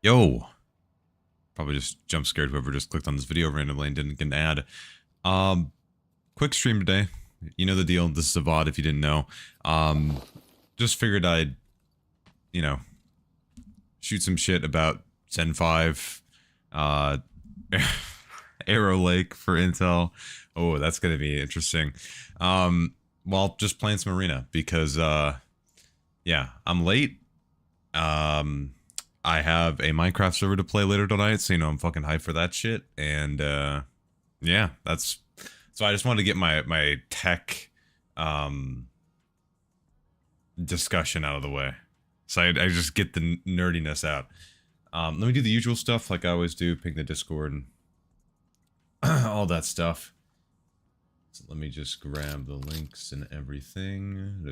Yo, probably just jump scared whoever just clicked on this video randomly and didn't get an ad. Quick stream today. You know the deal. This is a VOD if you didn't know. Just figured I'd, you know, shoot some shit about Zen 5, Arrow Lake for Intel. Oh, that's gonna be interesting. Well, just playing some arena because, yeah, I'm late. I have a Minecraft server to play later tonight, so you know I'm fucking hyped for that shit. And yeah, that's so I just wanted to get my tech discussion out of the way. So I just get the nerdiness out. Let me do the usual stuff like I always do, ping the Discord and all that stuff. So let me just grab the links and everything.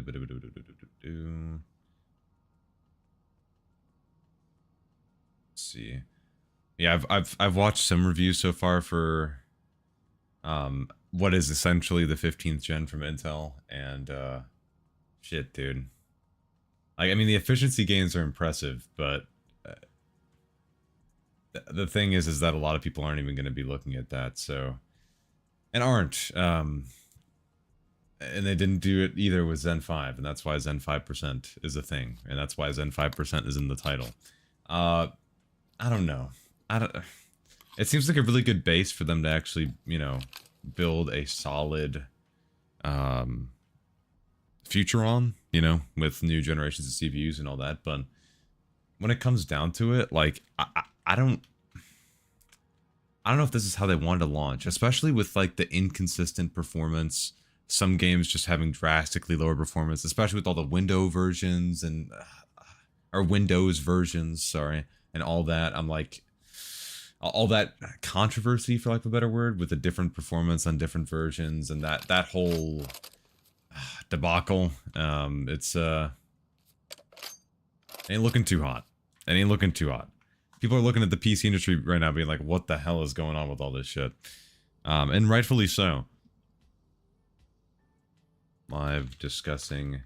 See, yeah, I've watched some reviews so far for what is essentially the 15th gen from Intel, and shit, dude. Like, I mean, the efficiency gains are impressive, but the thing is that a lot of people aren't even going to be looking at that, so, and aren't, and they didn't do it either with Zen 5, and that's why Zen 5% is a thing, and that's why Zen 5% is in the title. I don't know. It seems like a really good base for them to actually, you know, build a solid future on, you know, with new generations of CPUs and all that. But when it comes down to it, like, I don't know if this is how they wanted to launch, especially with like the inconsistent performance. Some games just having drastically lower performance, especially with all the Windows versions and sorry, and all that. I'm like, all that controversy, for lack of a better word, with the different performance on different versions and that whole debacle. It's ain't looking too hot. It ain't looking too hot. People are looking at the PC industry right now being like, what the hell is going on with all this shit? And rightfully so. Live discussing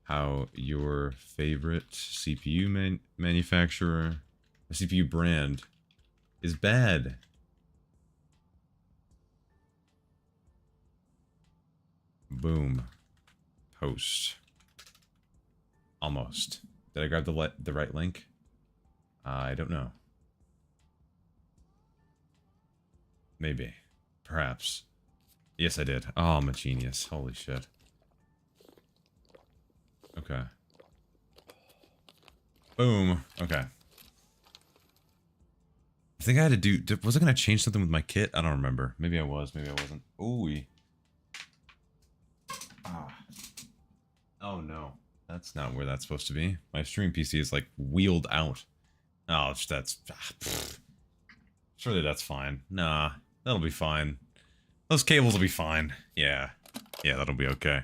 how your favorite CPU manufacturer, a CPU brand, is bad. Boom. Post. Almost. Did I grab the right link? I don't know. Maybe. Perhaps. Yes, I did. Oh, I'm a genius. Holy shit. Okay. Boom. Okay. I think I had to do... Was I going to change something with my kit? I don't remember. Maybe I was. Maybe I wasn't. Ooh. Ah. Oh, no. That's not where that's supposed to be. My stream PC is, like, wheeled out. Oh, that's... Surely that's fine. Nah. That'll be fine. Those cables will be fine. Yeah. Yeah, that'll be okay.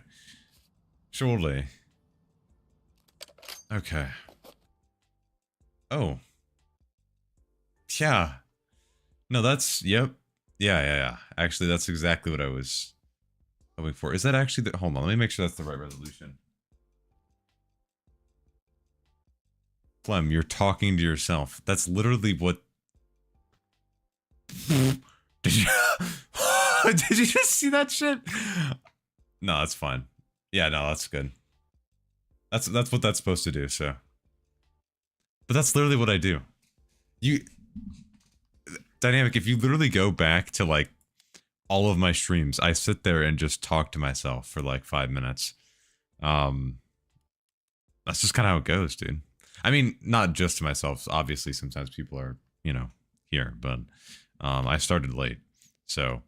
Surely. Okay. Oh. Yeah. No, that's... Yep. Yeah. Actually, that's exactly what I was hoping for. Is that actually the... Hold on, let me make sure that's the right resolution. Clem, you're talking to yourself. That's literally what... Did you... Did you just see that shit? No, that's fine. Yeah, no, that's good. That's what that's supposed to do, so. But that's literally what I do. Dynamic, if you literally go back to, like, all of my streams, I sit there and just talk to myself for, like, 5 minutes. That's just kind of how it goes, dude. I mean, not just to myself. Obviously, sometimes people are, you know, here, but I started late, so.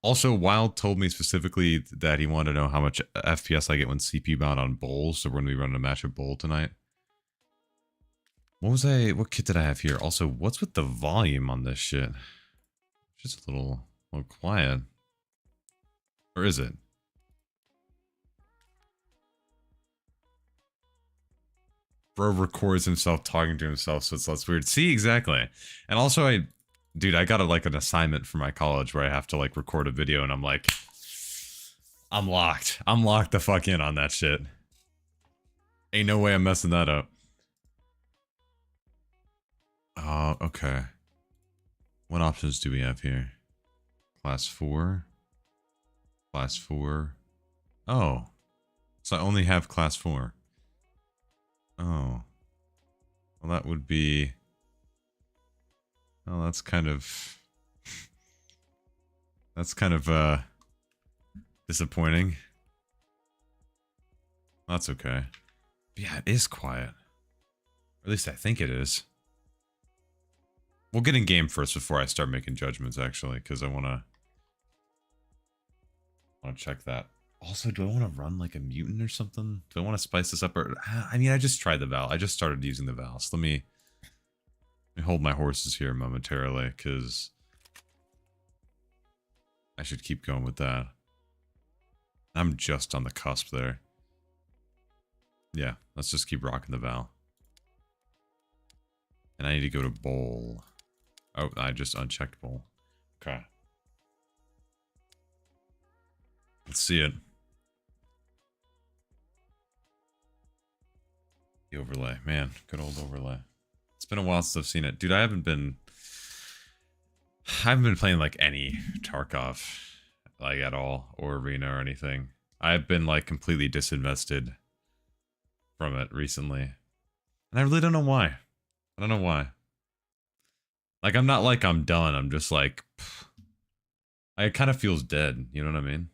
Also, Wild told me specifically that he wanted to know how much FPS I get when CPU bound on bowls, so we're going to be running a match of bowl tonight. What kit did I have here? Also, what's with the volume on this shit? Just a little quiet. Or is it? Bro records himself talking to himself, so it's less weird. See, exactly. And also, dude, I got like an assignment for my college where I have to like record a video, and I'm like, I'm locked. I'm locked the fuck in on that shit. Ain't no way I'm messing that up. okay. What options do we have here? Class 4. Class 4. Oh. So I only have class 4. Oh. Well, that would be... Well, that's kind of... That's kind of, disappointing. That's okay. But yeah, it is quiet. Or at least I think it is. We'll get in game first before I start making judgments, actually, because I want to check that. Also, do I want to run like a mutant or something? Do I want to spice this up? Or I mean, I just tried the Val. I just started using the Val. So let me hold my horses here momentarily, because I should keep going with that. I'm just on the cusp there. Yeah, let's just keep rocking the Val. And I need to go to bowl. Oh, I just unchecked bowl. Okay. Let's see it. The overlay. Man, good old overlay. It's been a while since I've seen it. Dude, I haven't been playing like any Tarkov like at all, or Arena or anything. I've been like completely disinvested from it recently. And I really don't know why. I don't know why. Like, I'm not like I'm done. I'm just like, it kind of feels dead. You know what I mean?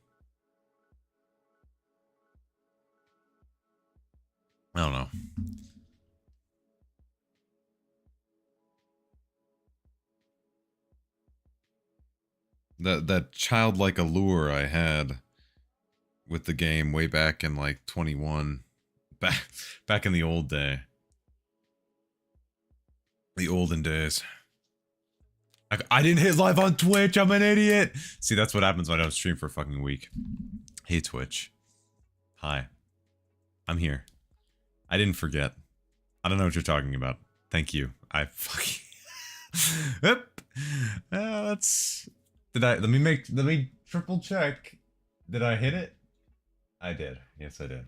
I don't know. That childlike allure I had with the game way back in like 21, back in the old day. The olden days. I didn't hit live on Twitch. I'm an idiot. See, that's what happens when I don't stream for a fucking week. Hey, Twitch. Hi. I'm here. I didn't forget. I don't know what you're talking about. Thank you. I fucking... Yep. That's... Let me triple check. Did I hit it? I did. Yes, I did.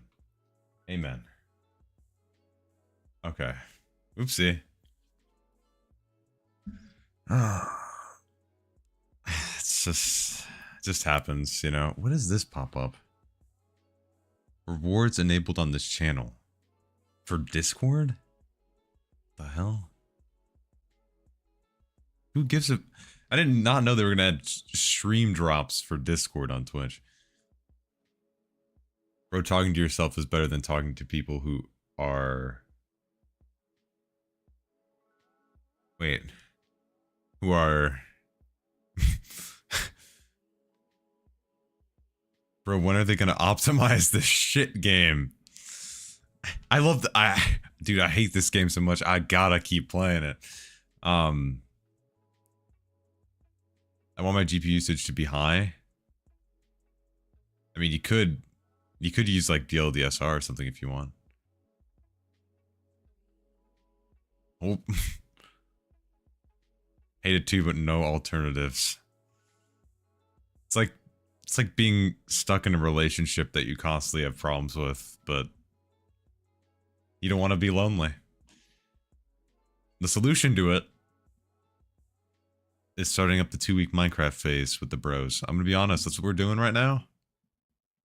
Amen. Okay. Oopsie. It just happens, you know. What does this pop up? Rewards enabled on this channel. For Discord? The hell? Who gives a... I did not know they were gonna add stream drops for Discord on Twitch. Bro, talking to yourself is better than talking to people who are... Wait. Who are... Bro, when are they gonna optimize this shit game? I love the... Dude, I hate this game so much. I gotta keep playing it. I want my GPU usage to be high. I mean, you could use like DLSS or something if you want. Oh. Hate it too, but no alternatives. It's like being stuck in a relationship that you constantly have problems with, but you don't want to be lonely. The solution to it is starting up the 2-week Minecraft phase with the bros. I'm gonna be honest, that's what we're doing right now.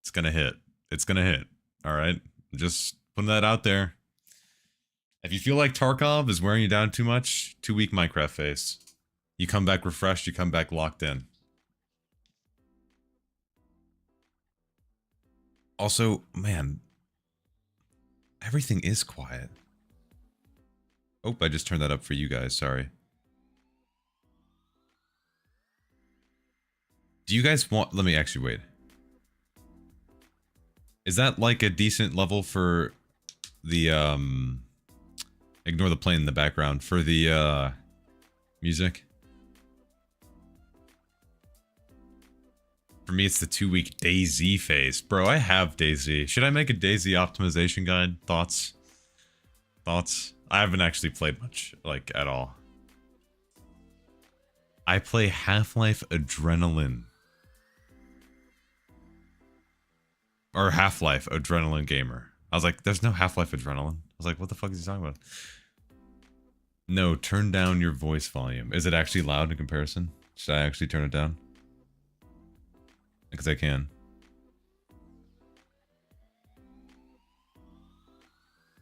It's gonna hit. It's gonna hit. Alright? Just putting that out there. If you feel like Tarkov is wearing you down too much, 2-week Minecraft phase. You come back refreshed, you come back locked in. Also, man, everything is quiet. Oh, I just turned that up for you guys, sorry. Do you guys want... Let me actually wait. Is that like a decent level for the, ignore the plane in the background, for the, music? For me, it's the 2-week DayZ phase. Bro, I have DayZ. Should I make a DayZ optimization guide? Thoughts? Thoughts? I haven't actually played much, like, at all. I play Half-Life Adrenaline. Or Half-Life Adrenaline Gamer. I was like, there's no Half-Life Adrenaline. I was like, what the fuck is he talking about? No, turn down your voice volume. Is it actually loud in comparison? Should I actually turn it down? Because I can.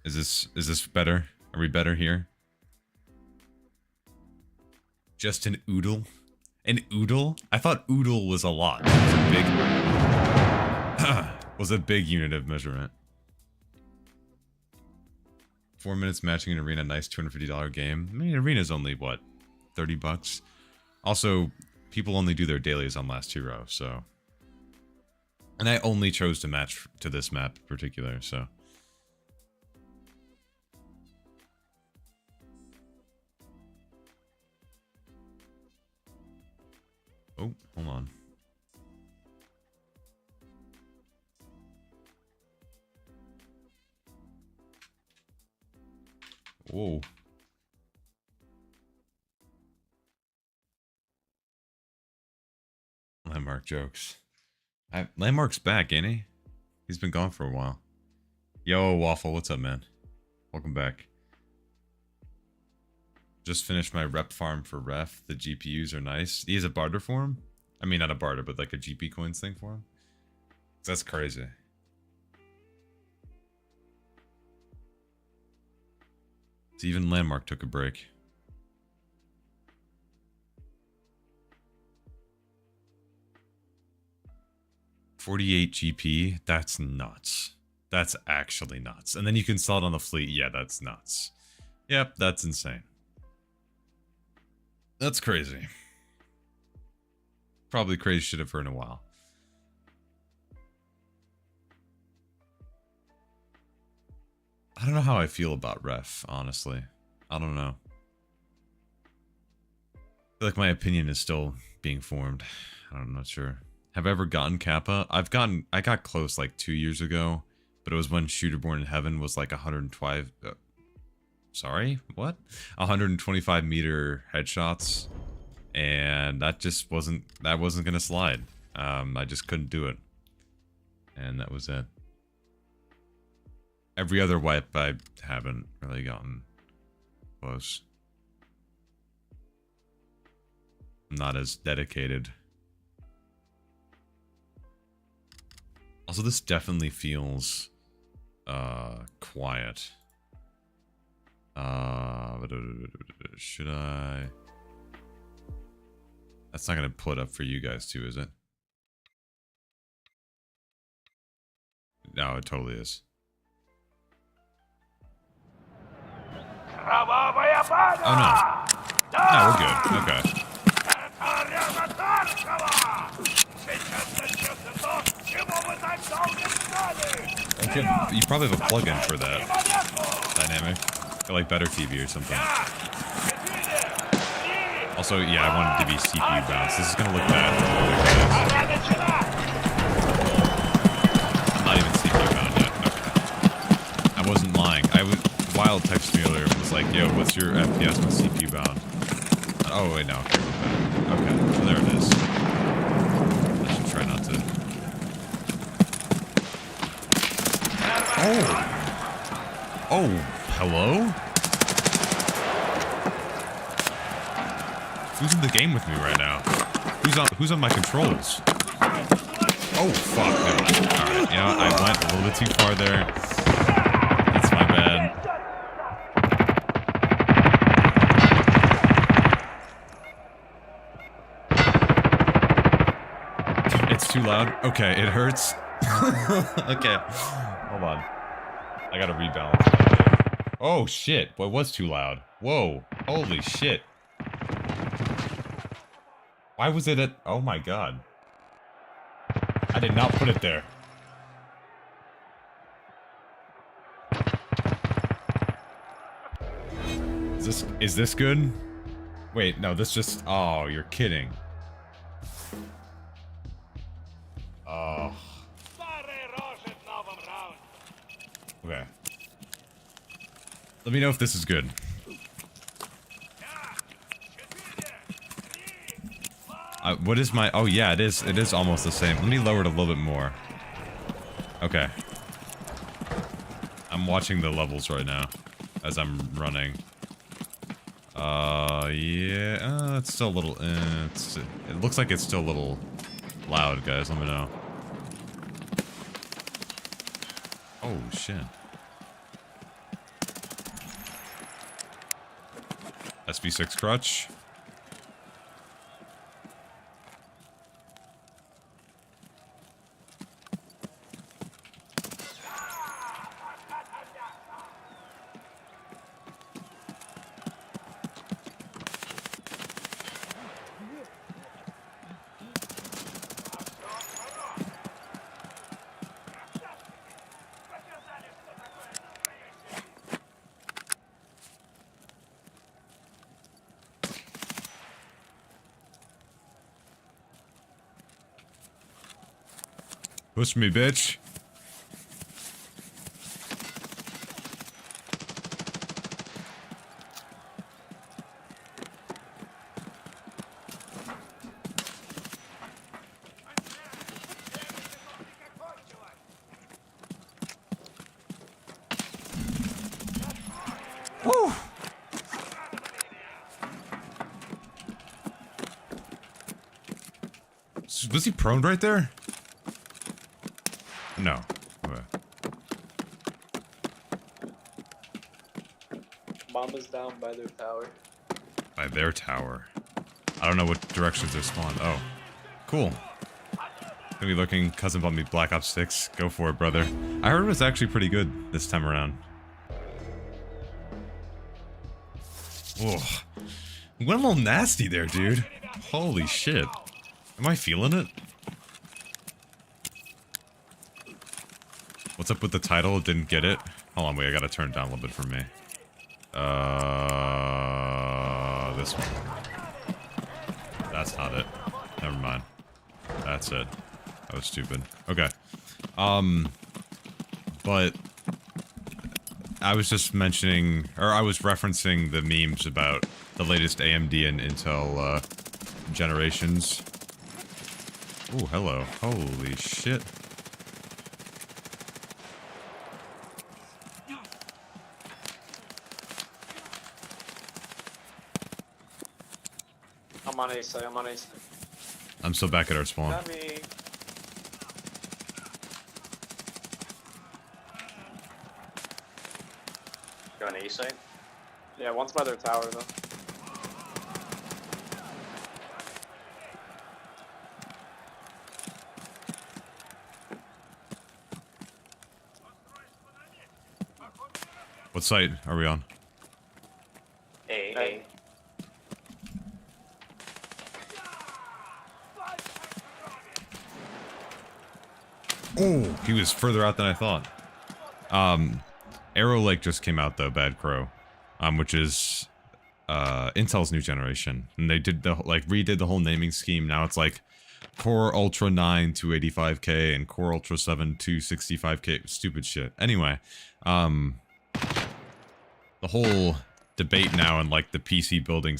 Is this better? Are we better here? Just an oodle? An oodle? I thought oodle was a lot. It was a big was a big unit of measurement. 4 minutes matching an arena, nice $250 game. I mean, arena's only what, 30 bucks? Also, people only do their dailies on last hero, so. And I only chose to match to this map in particular, so. Oh, hold on. Whoa. Landmark jokes. Landmark's back, ain't he? He's been gone for a while. Yo, Waffle, what's up, man? Welcome back. Just finished my rep farm for ref. The GPUs are nice. He has a barter for him? I mean, not a barter, but like a GP coins thing for him? That's crazy. So even Landmark took a break. $48 GP? That's nuts. That's actually nuts. And then you can sell it on the fleet. Yeah, that's nuts. Yep, that's insane. That's crazy. Probably crazy shit I've heard in a while. I don't know how I feel about ref, honestly. I don't know. I feel like my opinion is still being formed. I'm not sure. Have I ever gotten Kappa? I got close like 2 years ago, but it was when Shooterborn in Heaven was like 125. Sorry, what? 125 meter headshots, and that just wasn't gonna slide. I just couldn't do it, and that was it. Every other wipe I haven't really gotten close. I'm not as dedicated. Also, this definitely feels quiet. Should I? That's not gonna put up for you guys too, is it? No, it totally is. Oh no. No, we're good. Okay. You probably have a plugin for that dynamic. Or like better TV or something. Also, yeah, I wanted to be CPU bounce. This is gonna look bad. I'm not even CPU bound yet. Okay. I wasn't lying. Wild texted me earlier and was like, yo, what's your FPS with CPU bound? Oh, wait, no. Okay, so there it is. I should try not to. Oh, hello? Who's in the game with me right now? Who's on my controls? Oh, fuck. Never mind. Alright, you know, I went a little bit too far there. That's my bad. It's too loud? Okay, it hurts. Okay. Hold on. I gotta rebalance. Oh, shit. Boy, it was too loud. Whoa. Holy shit. Why was it at... Oh my god. I did not put it there. Is this good? Wait, no, this just... Oh, you're kidding. Oh. Okay. Let me know if this is good. What is my... Oh, yeah, it is. It is almost the same. Let me lower it a little bit more. Okay. I'm watching the levels right now as I'm running. Yeah, it's still a little, it looks like it's still a little loud, guys, let me know. Oh, shit. SV6 crutch. Push me, bitch. Woo! Was he prone right there? No. Okay. Mama's down by their tower. By their tower. I don't know what directions they're spawned. Oh. Cool. Gonna be looking, cousin bought me Black Ops 6. Go for it, brother. I heard it was actually pretty good this time around. Ugh. Went a little nasty there, dude. Holy shit. Am I feeling it? What's up with the title? Didn't get it. Hold on, wait, I gotta turn it down a little bit for me. This one. That's not it. Never mind. That's it. That was stupid. Okay. But I was just mentioning, or I was referencing the memes about the latest AMD and Intel, generations. Ooh, hello. Holy shit. I'm on A side, I'm on A side. I'm still back at our spawn. Got me. You're on A side? Yeah, one's by their tower though. What site are we on? A. Oh, he was further out than I thought. Arrow Lake just came out though, Bad Crow, which is Intel's new generation, and they did the redid the whole naming scheme. Now it's like Core Ultra 9 285K and Core Ultra 7 265K. Stupid shit. Anyway, the whole debate now in like the PC building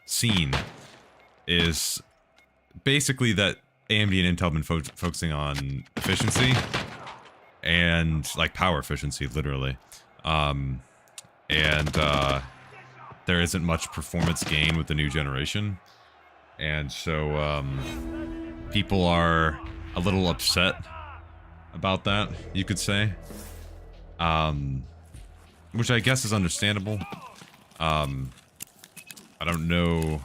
scene is basically that AMD and Intel have been focusing on efficiency and like power efficiency, literally, and there isn't much performance gain with the new generation, and so people are a little upset about that, you could say, which I guess is understandable. I don't know.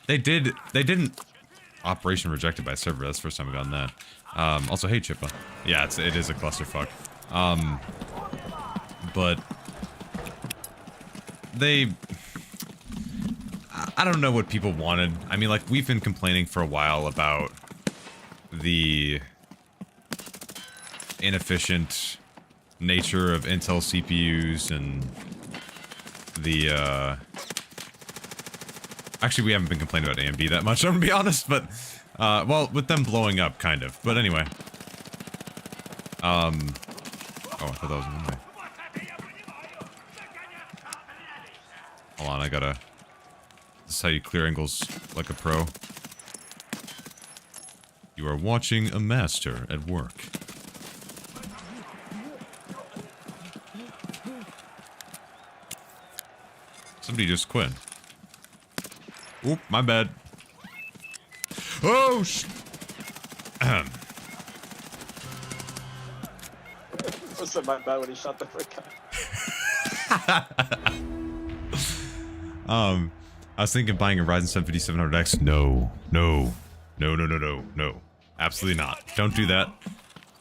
They didn't operation rejected by server. That's the first time I've gotten that. Also, hey Chippa. Yeah, it is a clusterfuck. But I don't know what people wanted. I mean, like, we've been complaining for a while about the inefficient nature of Intel CPUs and the actually, we haven't been complaining about AMD that much, I'm gonna be honest, but well, with them blowing up, kind of. But anyway. Oh, I thought that was one way. Hold on, I gotta... This is how you clear angles like a pro. You are watching a master at work. Somebody just quit. Oop, my bad. Oh, What's up, my bad when he shot the first guy? I was thinking buying a Ryzen 5700X. No. Absolutely not. Don't do that.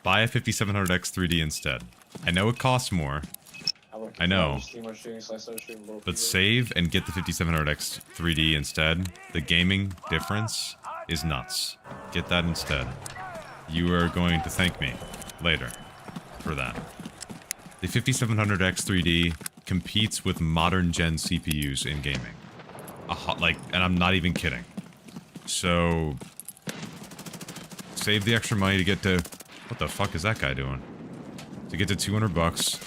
Buy a 5700X 3D instead. I know it costs more. I know. But save and get the 5700X 3D instead. The gaming difference is nuts. Get that instead. You are going to thank me later for that. The 5700X 3D competes with modern gen CPUs in gaming. And I'm not even kidding. So save the extra money to get to... What the fuck is that guy doing? To get to 200 bucks.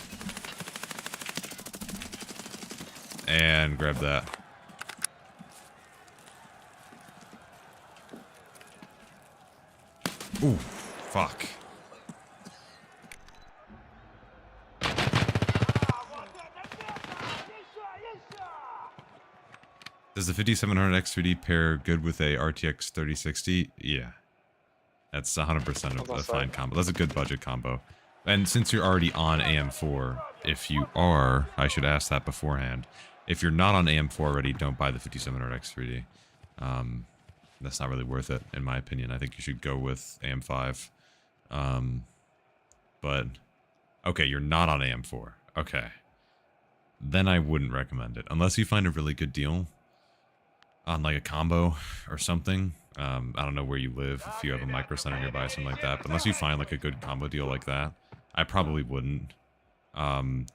And grab that. Ooh, fuck. Does the 5700X 3D pair good with a RTX 3060? Yeah. That's 100% of a fine combo. That's a good budget combo. And since you're already on AM4, if you are, I should ask that beforehand. If you're not on AM4 already, don't buy the 5700X 3D. That's not really worth it, in my opinion. I think you should go with AM5. But, okay, you're not on AM4. Okay. Then I wouldn't recommend it. Unless you find a really good deal on like a combo or something. I don't know where you live, if you have a micro center nearby, something like that. But unless you find like a good combo deal like that, I probably wouldn't.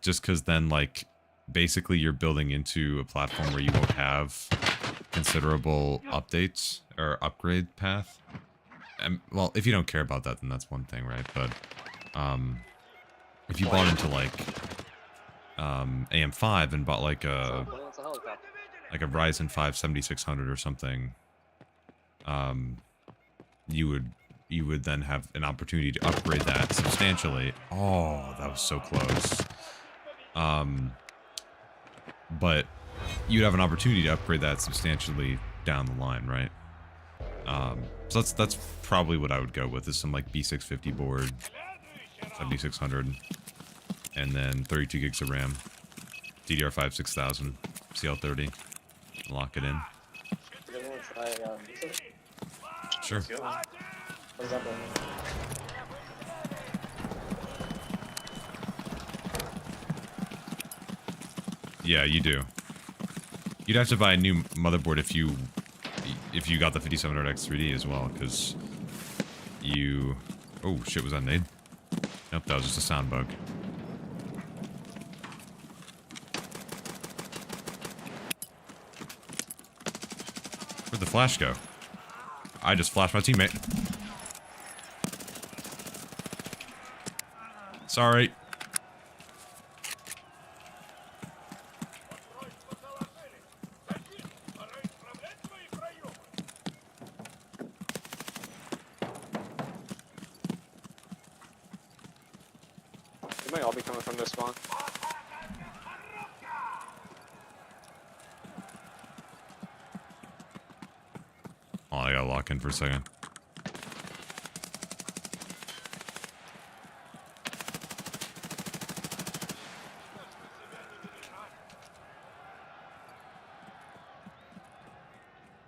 Just because then like basically you're building into a platform where you won't have considerable updates or upgrade path. And, well, if you don't care about that, then that's one thing, right? But if you bought into like AM5 and bought like a Ryzen 5 7600 or something, you would then have an opportunity to upgrade that substantially. Oh, that was so close. But you'd have an opportunity to upgrade that substantially down the line, right? So that's probably what I would go with, is some like B650 board, 7600, and then 32 gigs of RAM, DDR5 6000, CL30, lock it in. Sure. Yeah, you do. You'd have to buy a new motherboard if you got the 5700X 3D as well, because you... Oh, shit, was that nade? Nope, that was just a sound bug. Where'd the flash go? I just flashed my teammate. Sorry. They might all be coming from this spawn. Oh, I gotta lock in for a second.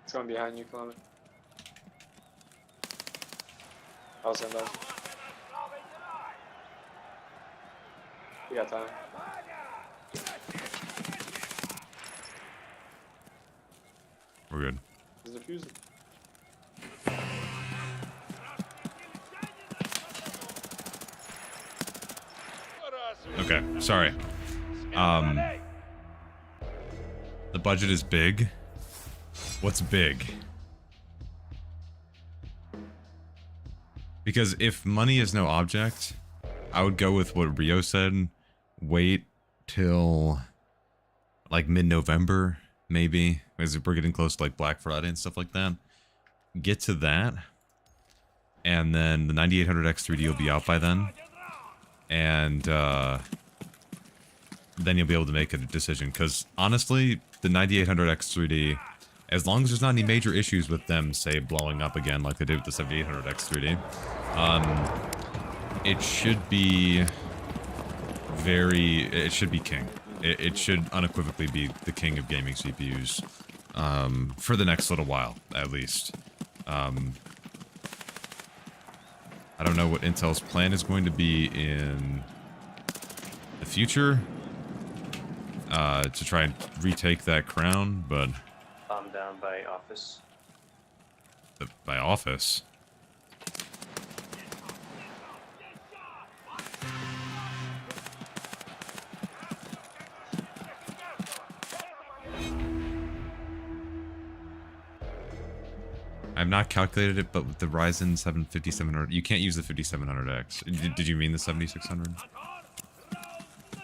It's going behind you, Clement. I'll send that. We got time. We're good. He's defusing. Okay, sorry. The budget is big. What's big? Because if money is no object, I would go with what Rio said. Wait till like mid-November, maybe, because we're getting close to like Black Friday and stuff like that. Get to that, and then the 9800X 3D will be out by then. And then you'll be able to make a decision. Because honestly, the 9800X3D, as long as there's not any major issues with them, say, blowing up again like they did with the 7800X3D, it should be it should be king. It should unequivocally be the king of gaming CPUs, for the next little while, at least. I don't know what Intel's plan is going to be in the future, to try and retake that crown, but... Bomb down by office. By office? I've not calculated it, but with the Ryzen 7 5700, you can't use the 5700X. Did you mean the 7600?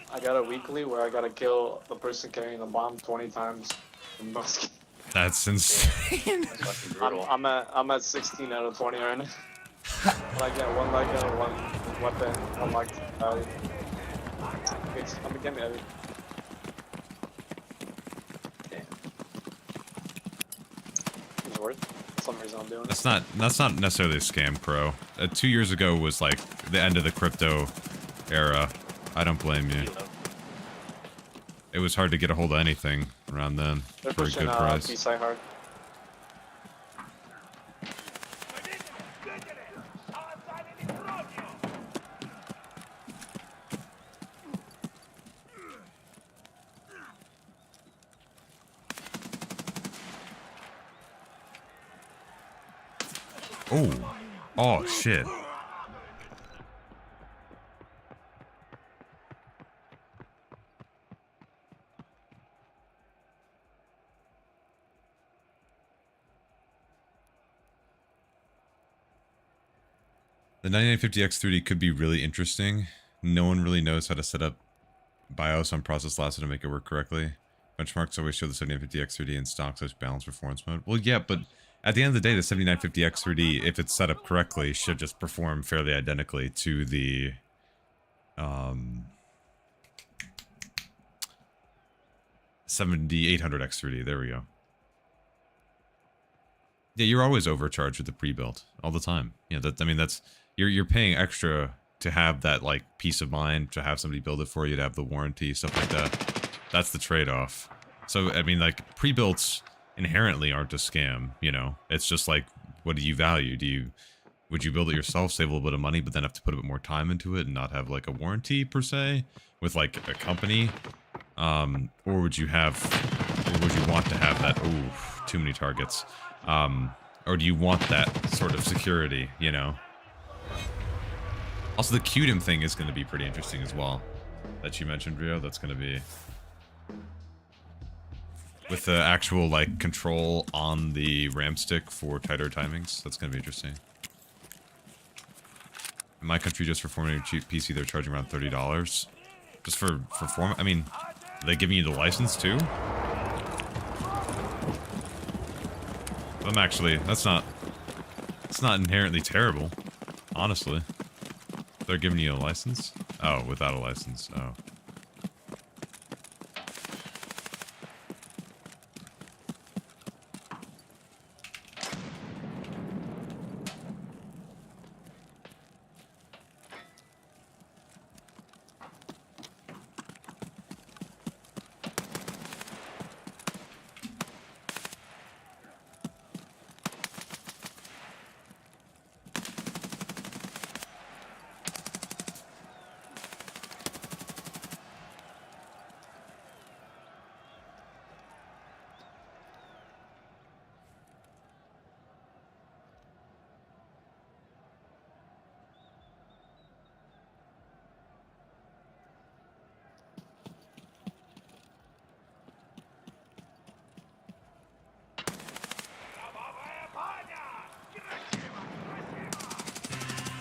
I got a weekly where I gotta kill the person carrying the bomb 20 times in musket. That's insane. That's fucking brutal. I'm at 16 out of 20 right now. But I get one leg and one weapon unlocked value. It's I'm getting heavy. It's worth it. Some reason I'm doing it. That's not necessarily a scam, Pro. 2 years ago was like the end of the crypto era. I don't blame you. It was hard to get a hold of anything around then They're for a pushing, good price. PSI hard. Oh shit. The 9950X3D could be really interesting. No one really knows how to set up BIOS on process lasted to make it work correctly. Benchmarks always show the 7950X3D in stock such balanced performance mode. Well, yeah, but at the end of the day, the 7950X3D, if it's set up correctly, should just perform fairly identically to the 7800X3D. There we go. Yeah, you're always overcharged with the pre-built all the time. Yeah, that's you're paying extra to have that like peace of mind, to have somebody build it for you, to have the warranty, stuff like that. That's the trade-off. So I mean, like, pre-builts inherently aren't a scam, you know. It's just like, what do you value? Would you build it yourself, save a little bit of money, but then have to put a bit more time into it and not have like a warranty per se with like a company? Or would you want to have that? Ooh, too many targets. Or do you want that sort of security, you know? Also, the QDIM thing is going to be pretty interesting as well, that you mentioned, Rio. That's going to be with the actual like control on the RAM stick for tighter timings. That's going to be interesting. In my country, just for forming a cheap PC, they're charging around $30 just for form. I mean, are they giving you the license too? That's not inherently terrible, honestly. They're giving you a license? Oh, without a license. Oh.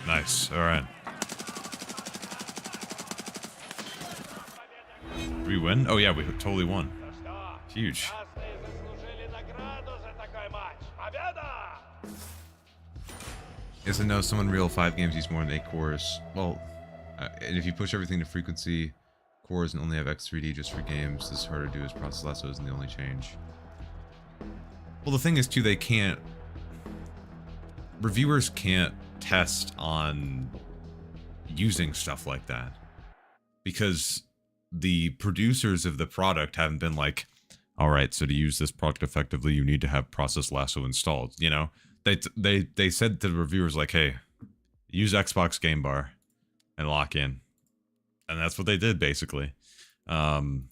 Nice. All right. Did we win? Oh yeah, we totally won. Huge. Yes, I know someone real 5 games use more than 8 cores. Well, and if you push everything to frequency, cores and only have X3D just for games. This is harder to do as process lasso isn't the only change. Well, the thing is too, they can't, reviewers can't test on using stuff like that because the producers of the product haven't been like, all right, so to use this product effectively, you need to have process lasso installed. You know, they said to the reviewers like, hey, use Xbox Game Bar and lock in. And that's what they did, basically. So,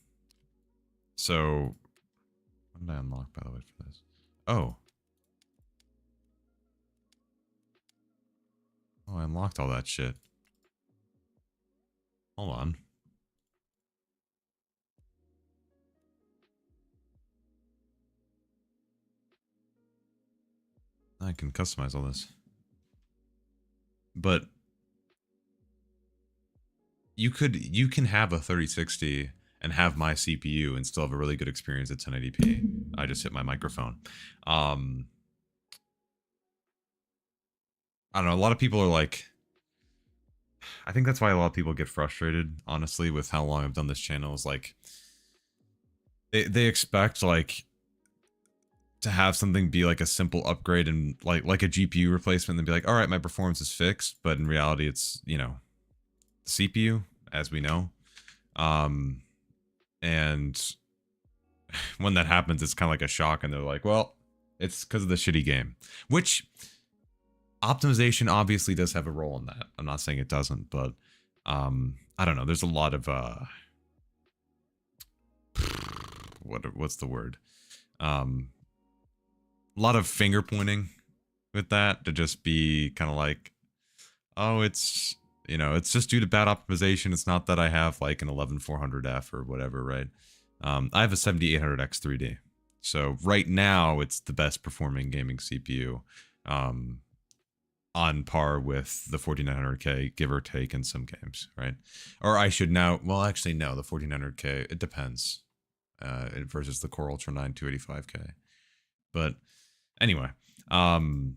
what did I unlock, by the way, for this? Oh. Oh, I unlocked all that shit. Hold on. I can customize all this. But you can have a 3060 and have my CPU and still have a really good experience at 1080p. I just hit my microphone. I don't know, a lot of people are like, I think that's why a lot of people get frustrated, honestly, with how long I've done this channel. Is like they expect like to have something be like a simple upgrade and like a GPU replacement and be like, all right, my performance is fixed, but in reality it's, you know, CPU, as we know. And when that happens, it's kind of like a shock, and they're like, well, it's because of the shitty game, which optimization obviously does have a role in that. I'm not saying it doesn't, but I don't know, there's a lot of what's the word, a lot of finger pointing with that, to just be kind of like, oh, it's, you know, it's just due to bad optimization. It's not that I have like an 11400F or whatever, right? I have a 7800X 3D. So right now it's the best performing gaming CPU, on par with the 4900K, give or take, in some games, right? Or I should now, well, actually, no, the 4900K, it depends, versus the Core Ultra 9 285K. But anyway, you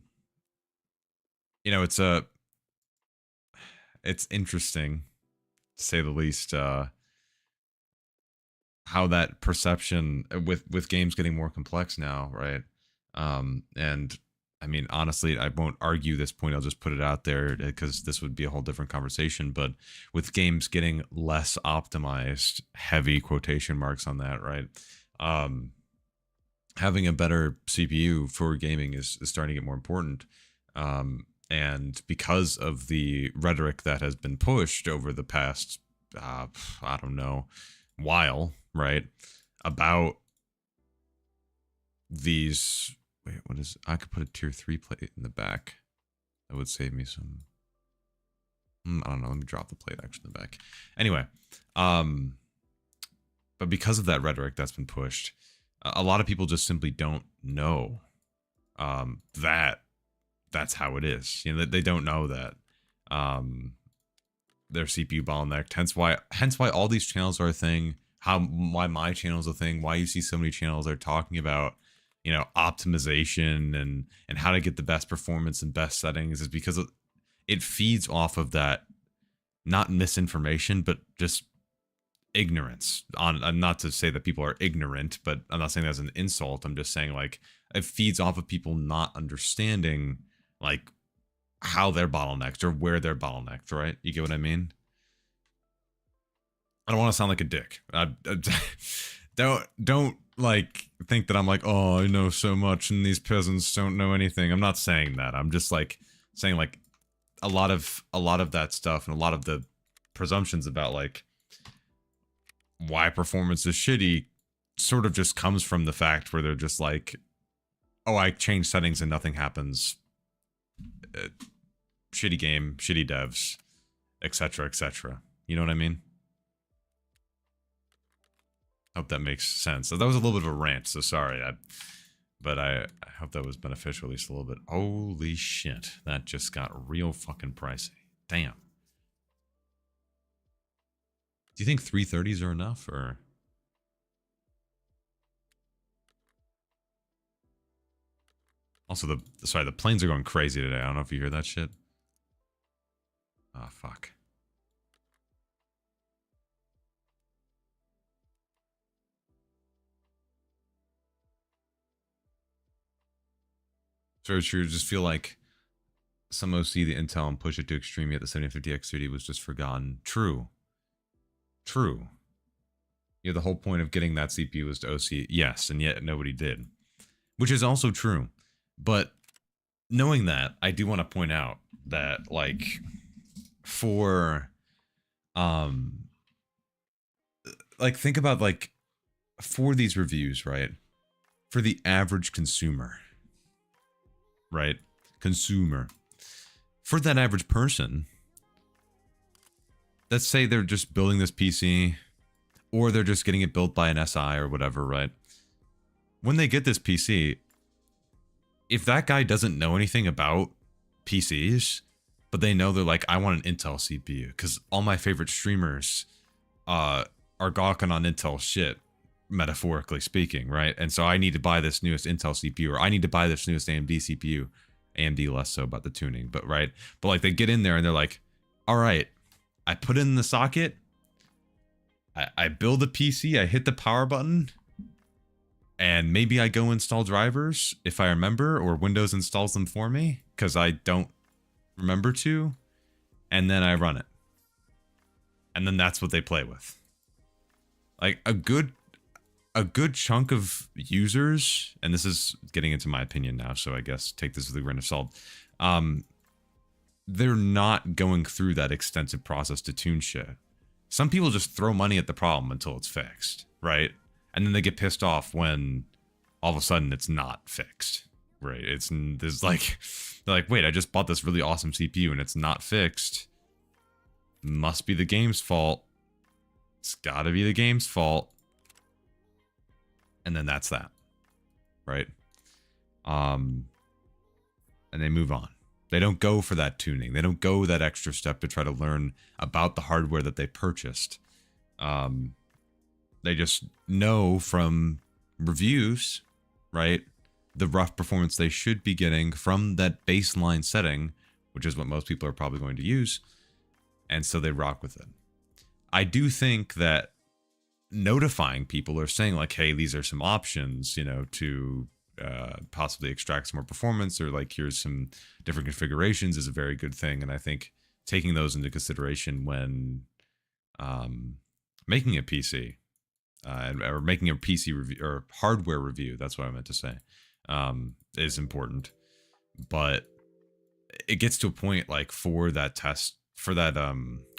know, it's interesting, to say the least, how that perception with games getting more complex now, right? And I mean, honestly, I won't argue this point. I'll just put it out there because this would be a whole different conversation. But with games getting less optimized, heavy quotation marks on that, right? Having a better CPU for gaming is starting to get more important. And because of the rhetoric that has been pushed over the past, I don't know, while, right, about these, wait, what is, I could put a tier 3 plate in the back. That would save me some, I don't know, let me drop the plate actually in the back. Anyway, but because of that rhetoric that's been pushed, a lot of people just simply don't know that that's how it is. You know, they don't know that their CPU bottlenecked. Hence why all these channels are a thing. Why my channel is a thing. Why you see so many channels are talking about, you know, optimization and how to get the best performance and best settings, is because it feeds off of that, not misinformation, but just ignorance. Not to say that people are ignorant, but I'm not saying that's an insult. I'm just saying, like, it feeds off of people not understanding, like, how they're bottlenecked or where they're bottlenecked, right? You get what I mean? I don't want to sound like a dick. Don't like think that I'm like, oh, I know so much and these peasants don't know anything. I'm not saying that. I'm just like saying, like, a lot of that stuff and a lot of the presumptions about like why performance is shitty sort of just comes from the fact where they're just like, oh, I change settings and nothing happens. Shitty game, shitty devs, etc., etc. You know what I mean? Hope that makes sense. So that was a little bit of a rant, so sorry. But I hope that was beneficial, at least a little bit. Holy shit, that just got real fucking pricey. Damn. Do you think 330s are enough, or? Also, the planes are going crazy today. I don't know if you hear that shit. Oh, fuck. So true. Just feel like some OC the Intel and push it to extreme, yet the 7050X3D was just forgotten. True. True. Yeah, the whole point of getting that CPU was to OC. Yes, and yet nobody did. Which is also true. But knowing that, I do want to point out that, like, for, like, think about, like, for these reviews, right? For the average consumer, right? Consumer. For that average person, let's say they're just building this PC, or they're just getting it built by an SI or whatever, right? When they get this PC, if that guy doesn't know anything about PCs, but they know they're like, I want an Intel CPU, because all my favorite streamers are gawking on Intel shit, metaphorically speaking, right? And so I need to buy this newest Intel CPU, or I need to buy this newest AMD CPU. AMD less so about the tuning, but right. But like they get in there and they're like, all right, I put it in the socket, I build a PC, I hit the power button, and maybe I go install drivers if I remember, or Windows installs them for me because I don't remember to, and then I run it. And then that's what they play with. Like a good chunk of users, and this is getting into my opinion now, so I guess take this with a grain of salt. They're not going through that extensive process to tune shit. Some people just throw money at the problem until it's fixed, right? And then they get pissed off when all of a sudden it's not fixed, right? There's like, they're like, wait, I just bought this really awesome CPU and it's not fixed. Must be the game's fault. It's gotta be the game's fault. And then that's that, right? And they move on. They don't go for that tuning. They don't go that extra step to try to learn about the hardware that they purchased. They just know from reviews, right, the rough performance they should be getting from that baseline setting, which is what most people are probably going to use. And so they rock with it. I do think that notifying people or saying like, hey, these are some options, you know, to possibly extract some more performance, or like here's some different configurations, is a very good thing. And I think taking those into consideration when making a PC or making a PC review or hardware review, that's what I meant to say, is important. But it gets to a point like for that test, for that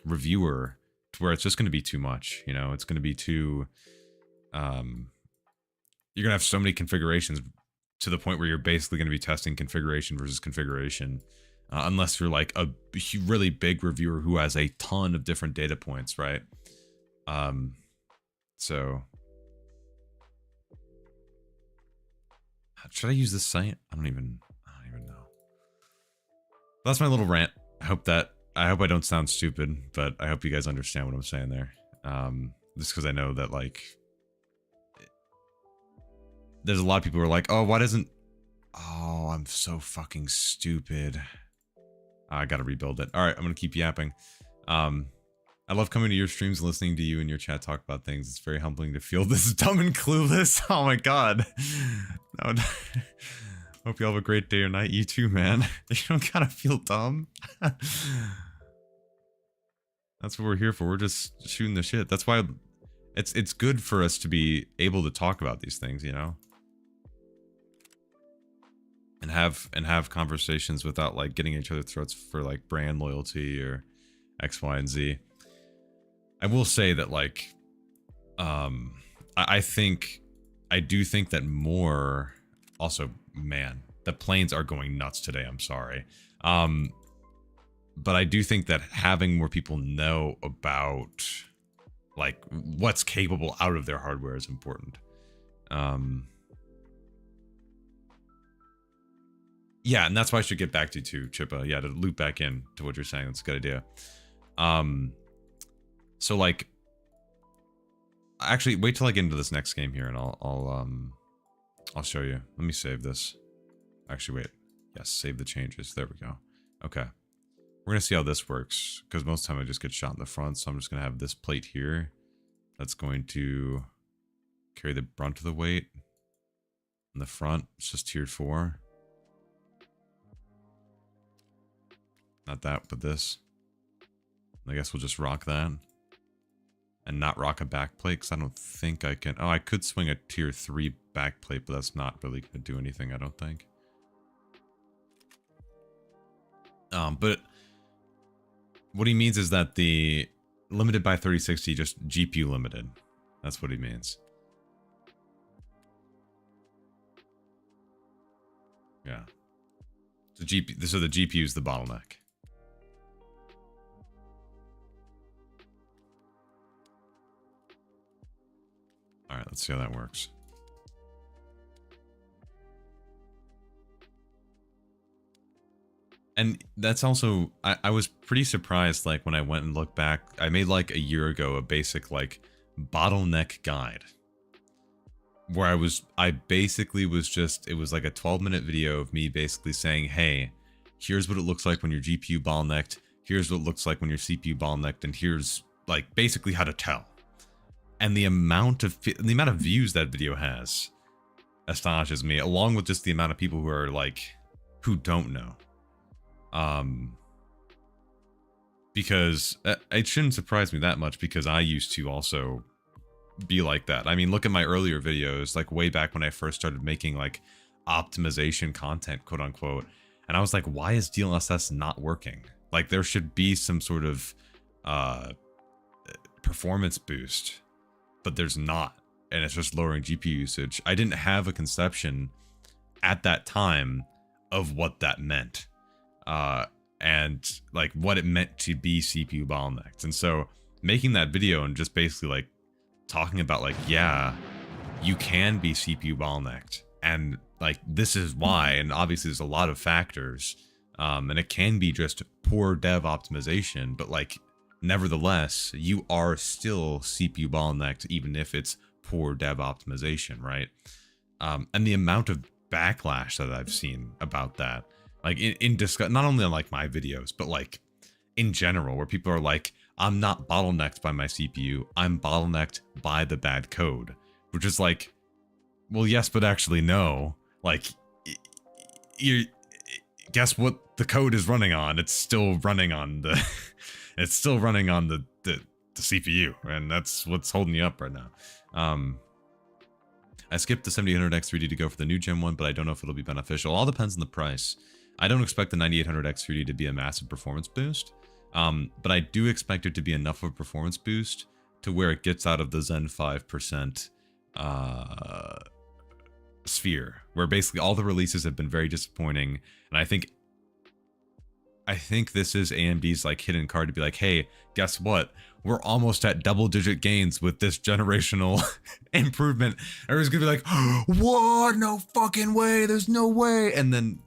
reviewer, to where it's just going to be too much, you know, it's going to be too, you're going to have so many configurations to the point where you're basically going to be testing configuration versus configuration, unless you're like a really big reviewer who has a ton of different data points, right? So should I use this site? I don't even know. That's my little rant. I hope I don't sound stupid, but I hope you guys understand what I'm saying there. Just because I know that like there's a lot of people who are like, oh, why doesn't, oh, I'm so fucking stupid. I gotta rebuild it. All right, I'm gonna keep yapping. I love coming to your streams and listening to you and your chat talk about things. It's very humbling to feel this dumb and clueless. Oh my god. Hope you all have a great day or night. You too, man. You don't gotta feel dumb. That's what we're here for. We're just shooting the shit. That's why it's good for us to be able to talk about these things, you know? And have conversations without like getting each other's throats for like brand loyalty or X, Y, and Z. I will say that like I do think that more, also, man, the planes are going nuts today, I'm sorry. But I do think that having more people know about like what's capable out of their hardware is important. Yeah, and that's why I should get back to you too, Chippa. Yeah, to loop back in to what you're saying. That's a good idea. So like, actually, wait till I get into this next game here, and I'll show you. Let me save this. Actually, wait. Yes, save the changes. There we go. Okay. We're gonna see how this works, because most of the time I just get shot in the front, so I'm just gonna have this plate here. That's going to carry the brunt of the weight. In the front, it's just tiered 4. Not that, but this. I guess we'll just rock that. And not rock a backplate, because I don't think I can... Oh, I could swing a tier 3 backplate, but that's not really going to do anything, I don't think. But what he means is that the limited by 3060, just GPU limited. That's what he means. Yeah. So the GPU is the bottleneck. All right, let's see how that works. And that's also, I was pretty surprised, like, when I went and looked back. I made, like, a year ago, a basic, like, bottleneck guide. Where I basically was just, it was like a 12-minute video of me basically saying, hey, here's what it looks like when your GPU bottlenecked, here's what it looks like when your CPU bottlenecked, and here's, like, basically how to tell. And the amount of views that video has astonishes me, along with just the amount of people who are, like, who don't know. Because it shouldn't surprise me that much, because I used to also be like that. I mean, look at my earlier videos, like way back when I first started making like optimization content, quote unquote. And I was like, why is DLSS not working? Like, there should be some sort of performance boost, but there's not. And it's just lowering GPU usage. I didn't have a conception at that time of what that meant. And like what it meant to be CPU bottlenecked. And so making that video and just basically like talking about like, yeah, you can be CPU bottlenecked, and like this is why, and obviously there's a lot of factors, and it can be just poor dev optimization, but like nevertheless you are still CPU bottlenecked even if it's poor dev optimization, right? And the amount of backlash that I've seen about that, like in discuss, not only on like my videos, but like in general, where people are like, I'm not bottlenecked by my CPU, I'm bottlenecked by the bad code. Which is like, well, yes, but actually no. Like, guess what the code is running on? It's still running on the, it's still running on the CPU, and that's what's holding you up right now. I skipped the 7800X 3D to go for the new Gen 1, but I don't know if it'll be beneficial. All depends on the price. I don't expect the 9800X 3D to be a massive performance boost, but I do expect it to be enough of a performance boost to where it gets out of the Zen 5% sphere, where basically all the releases have been very disappointing, and I think this is AMD's like hidden card to be like, hey, guess what? We're almost at double-digit gains with this generational improvement. Everyone's gonna be like, what? No fucking way! There's no way! And then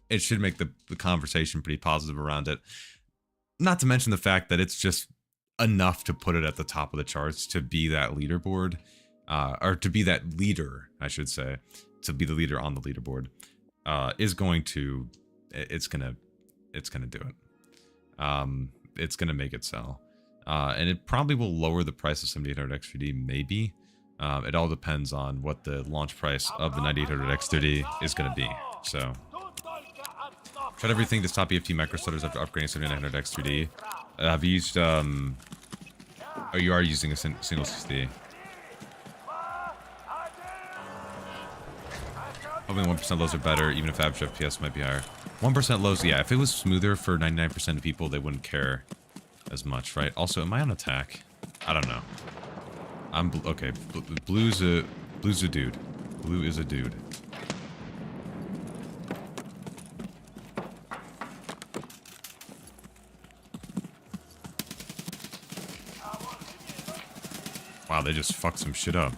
it should make the conversation pretty positive around it. Not to mention the fact that it's just enough to put it at the top of the charts to be that leaderboard, or to be that leader, I should say, to be the leader on the leaderboard, is going to, it's gonna do it. It's gonna make it sell, and it probably will lower the price of 7800X 3D. Maybe. It all depends on what the launch price of the 9800X 3D is gonna be. So. Tried everything to stop EFT microstutters after upgrading 7900X 3D. I've used, oh, you are using a single CCD. Hoping 1% lows are better, even if average FPS might be higher. 1% lows, yeah, if it was smoother for 99% of people, they wouldn't care as much, right? Also, am I on attack? I don't know. I'm, okay, Blue's a dude. Blue is a dude. Wow, they just fucked some shit up.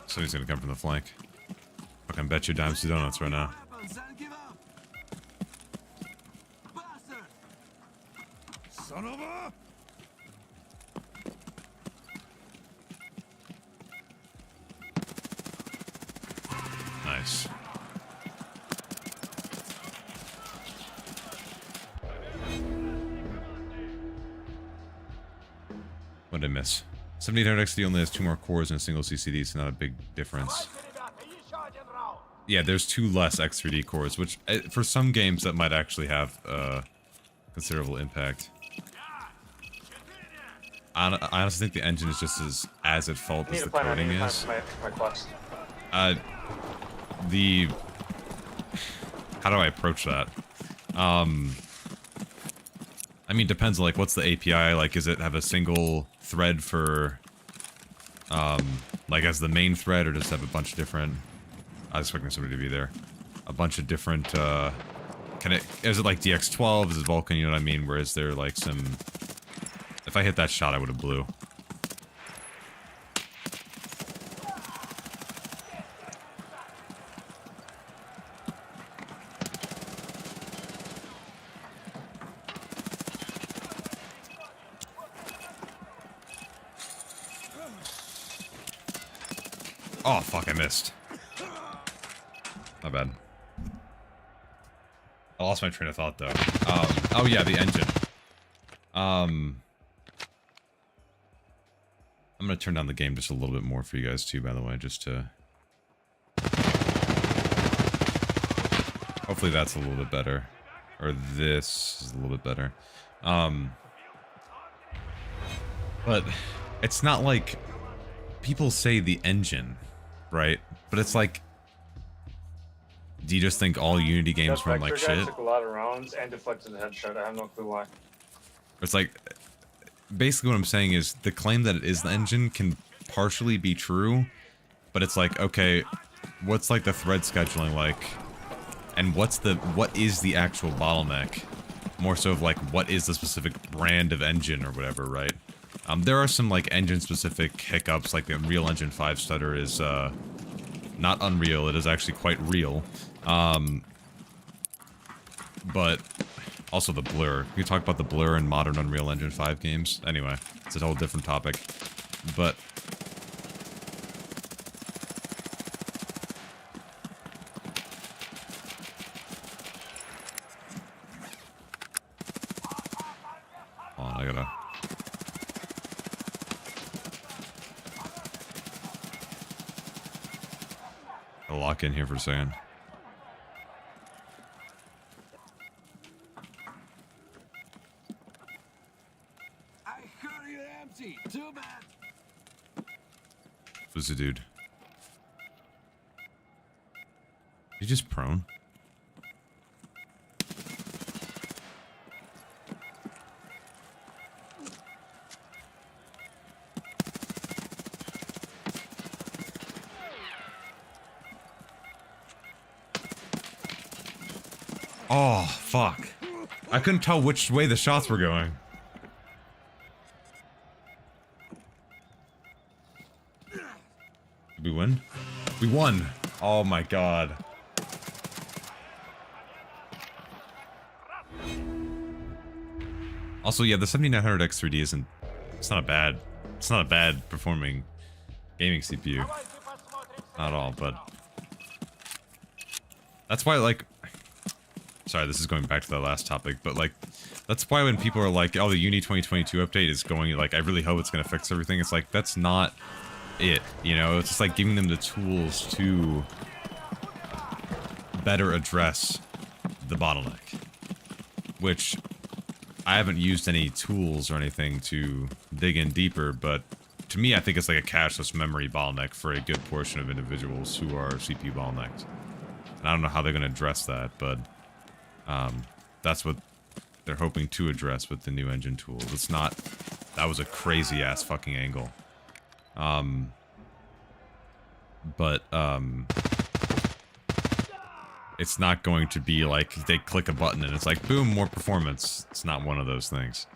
Somebody's gonna come from the flank. Fucking bet your dimes to donuts right now. Son of a... Nice. What did I miss? 7800 XD only has 2 more cores and a single CCD, so not a big difference. Yeah, there's 2 less X3D cores, which for some games that might actually have considerable impact. I honestly think the engine is just as at fault as the coding is. How do I approach that? I mean, depends on like what's the API, like is it have a single thread for like as the main thread, or does it have a bunch of different, I was expecting somebody to be there, a bunch of different is it like DX12, is it Vulkan, you know what I mean, where is there like some, if I hit that shot I would have blew. Oh, fuck, I missed. Not bad. I lost my train of thought, though. Oh, yeah, the engine. I'm gonna turn down the game just a little bit more for you guys, too, by the way, just to... Hopefully that's a little bit better. Or this is a little bit better. But it's not like... People say the engine, right? But it's like... Do you just think all Unity games run like shit? Took a lot of rounds and deflected the headshot. I have no clue why. It's like... Basically what I'm saying is, the claim that it is the engine can partially be true, but it's like, okay, what's like the thread scheduling like? And what is the actual bottleneck? More so of like, what is the specific brand of engine or whatever, right? There are some like engine specific hiccups, like the Unreal Engine 5 stutter is not unreal, it is actually quite real. But also the blur. Can you talk about the blur in modern Unreal Engine 5 games? Anyway, it's a whole different topic. But hold on, I gotta lock in here for a second. Too bad. Who's the dude? You just prone? Oh, fuck. I couldn't tell which way the shots were going. Did we win? We won! Oh my god. Also, yeah, the 7900 X3D isn't... It's not a bad performing gaming CPU. Not at all, but... That's why, like... Sorry, this is going back to the last topic, but like... That's why when people are like, oh, the Uni 2022 update is going, like, I really hope it's gonna fix everything, it's like, that's not... it, you know, it's just like giving them the tools to better address the bottleneck, which I haven't used any tools or anything to dig in deeper, but to me I think it's like a cacherless memory bottleneck for a good portion of individuals who are CPU bottlenecked, and I don't know how they're going to address that, but that's what they're hoping to address with the new engine tool. It's not, that was a crazy ass fucking angle. But it's not going to be like they click a button and it's like, boom, more performance. It's not one of those things.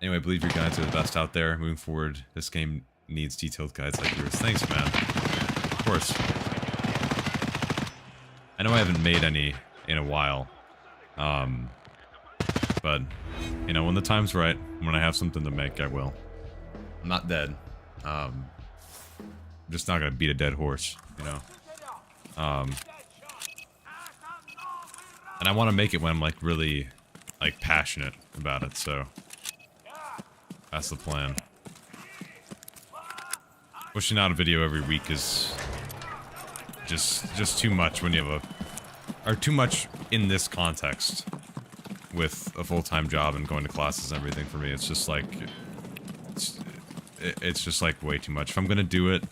Anyway, I believe your guides are the best out there. Moving forward, this game needs detailed guides like yours. Thanks, man. Of course. I know I haven't made any in a while. But, you know, when the time's right, when I have something to make, I will. I'm not dead. I'm just not gonna beat a dead horse, you know? And I want to make it when I'm, like, really like passionate about it, so that's the plan. Pushing out a video every week is just too much when you have or too much in this context with a full-time job and going to classes and everything for me. It's just like it's just like way too much. If I'm gonna do it,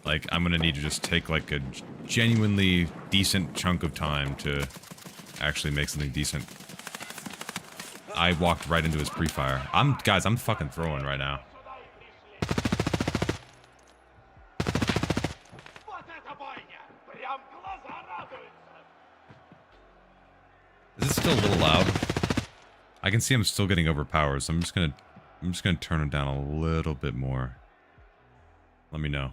like I'm gonna need to just take like a genuinely decent chunk of time to actually make something decent. I walked right into his pre-fire. Guys, I'm fucking throwing right now. Is it still a little loud? I can see I'm still getting overpowered, so I'm just gonna turn it down a little bit more. Let me know.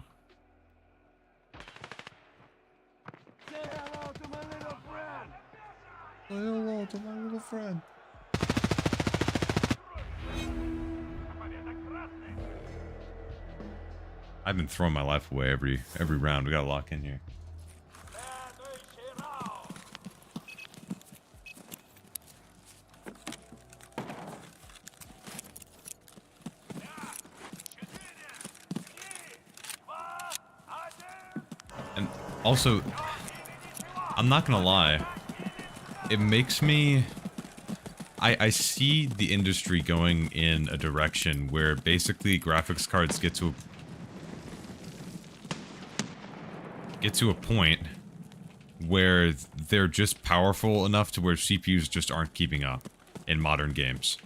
Say hello to my little friend. Say hello to my little friend. I've been throwing my life away every round. We gotta lock in here. And also, I'm not gonna lie, it makes me... I see the industry going in a direction where basically graphics cards get to a point where they're just powerful enough to where CPUs just aren't keeping up in modern games.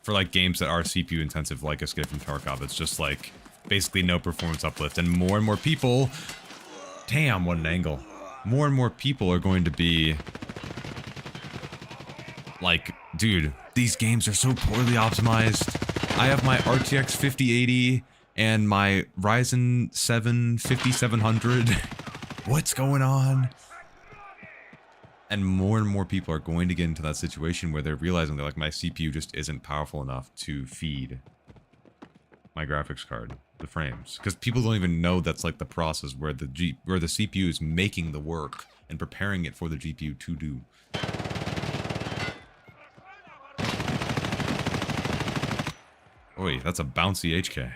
For like games that are CPU intensive like Escape from Tarkov, it's just like basically no performance uplift, and more people... Damn, what an angle. More and more people are going to be like, dude, these games are so poorly optimized. I have my RTX 5080 and my Ryzen 7 5700. What's going on? And more people are going to get into that situation where they're realizing that like my CPU just isn't powerful enough to feed my graphics card, the frames, because people don't even know that's like the process where the CPU is making the work and preparing it for the GPU to do. Oi, that's a bouncy HK.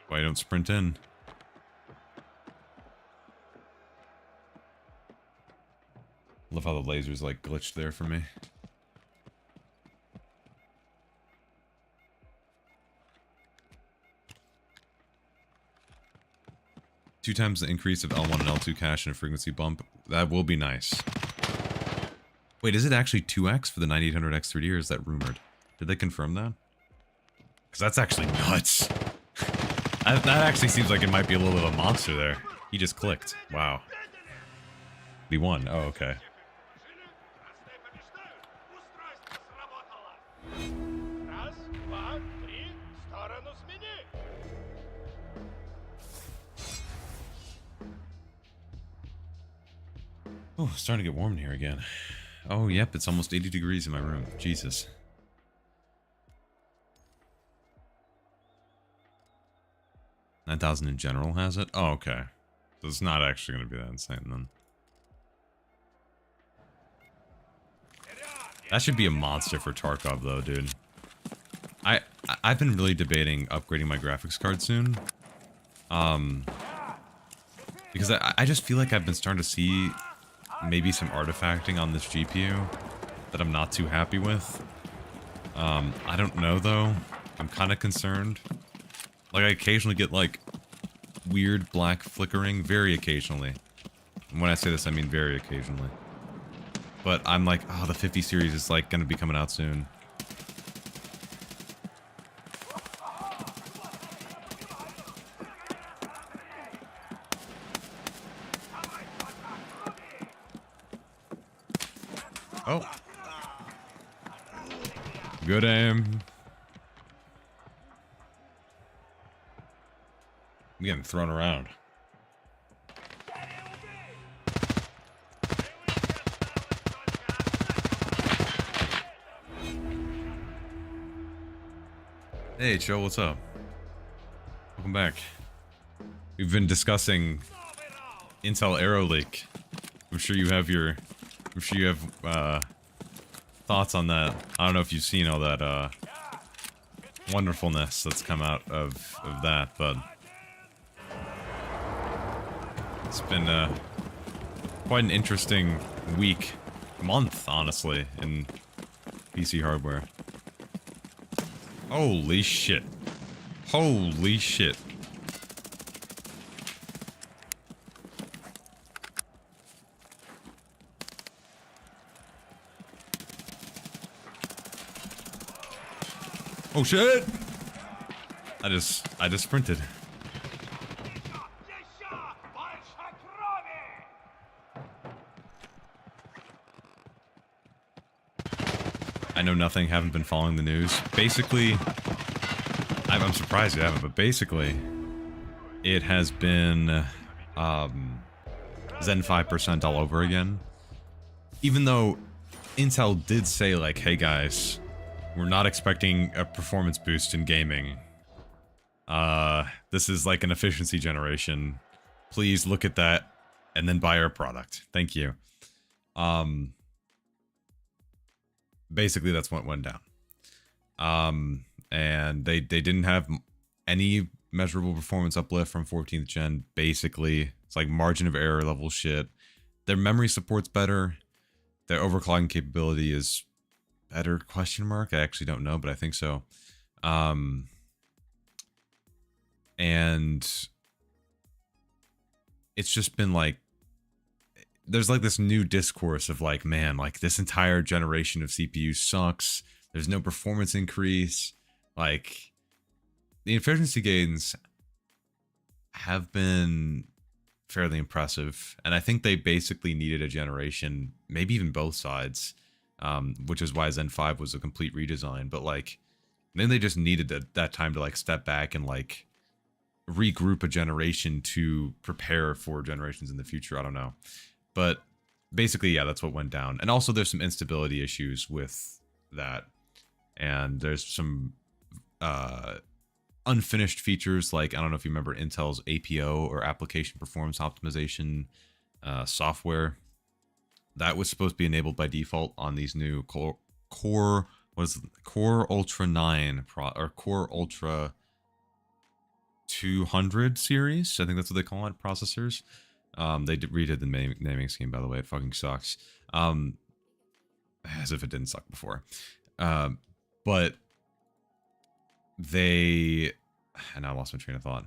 Why you don't sprint in? Love how the lasers like glitched there for me. Two times the increase of L1 and L2 cache and a frequency bump. That will be nice. Wait, is it actually 2x for the 9800X 3D, or is that rumored? Did they confirm that? Because that's actually nuts. That actually seems like it might be a little bit of a monster there. He just clicked. Wow. He won. Oh, okay. Oh, it's starting to get warm in here again. Oh, yep, it's almost 80 degrees in my room. Jesus. $9,000 in general has it? Oh, okay. So it's not actually going to be that insane then. That should be a monster for Tarkov though, dude. I've been really debating upgrading my graphics card soon. Because I just feel like I've been starting to see maybe some artifacting on this GPU that I'm not too happy with. I don't know though. I'm kind of concerned. Like I occasionally get like weird black flickering, very occasionally. And when I say this, I mean very occasionally. But I'm like, oh, the 50 series is like gonna be coming out soon. Oh. Good aim. I'm getting thrown around. Hey, Joe, what's up? Welcome back. we've been discussing Intel Arrow Leak. I'm sure you have thoughts on that. I don't know if you've seen all that wonderfulness that's come out of that, but it's been quite an interesting month, honestly, in PC hardware. Holy shit. Holy shit. Oh shit! I just sprinted. I know nothing, haven't been following the news. Basically, I'm surprised you haven't, but basically, it has been Zen 5% all over again. Even though Intel did say, like, hey guys, we're not expecting a performance boost in gaming. This is like an efficiency generation. Please look at that and then buy our product. Thank you. Basically, that's what went down. And they didn't have any measurable performance uplift from 14th gen. Basically, it's like margin of error level shit. Their memory support's better. Their overclocking capability is better, question mark. I actually don't know, but I think so. And it's just been like, there's like this new discourse of like, man, like this entire generation of CPU sucks. There's no performance increase. Like, the efficiency gains have been fairly impressive. And I think they basically needed a generation, maybe even both sides, which is why Zen 5 was a complete redesign. But like, then they just needed that time to like step back and like regroup a generation to prepare for generations in the future. I don't know. But basically, yeah, that's what went down. And also there's some instability issues with that. And there's some unfinished features, like, I don't know if you remember Intel's APO, or Application Performance Optimization software. That was supposed to be enabled by default on these new Core Ultra 9 or Core Ultra 200 series. I think that's what they call it, processors. They redid the naming scheme, by the way. It fucking sucks. As if it didn't suck before. But they... And I lost my train of thought.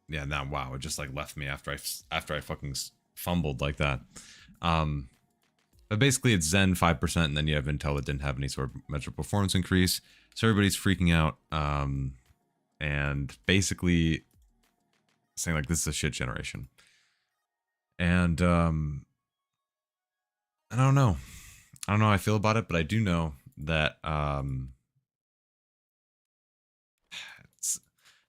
Yeah, now, wow, it just like left me after I fucking fumbled like that. But basically it's Zen 5%, and then you have Intel that didn't have any sort of measurable performance increase. So everybody's freaking out. And basically saying like, this is a shit generation. And I don't know. I don't know how I feel about it, but I do know that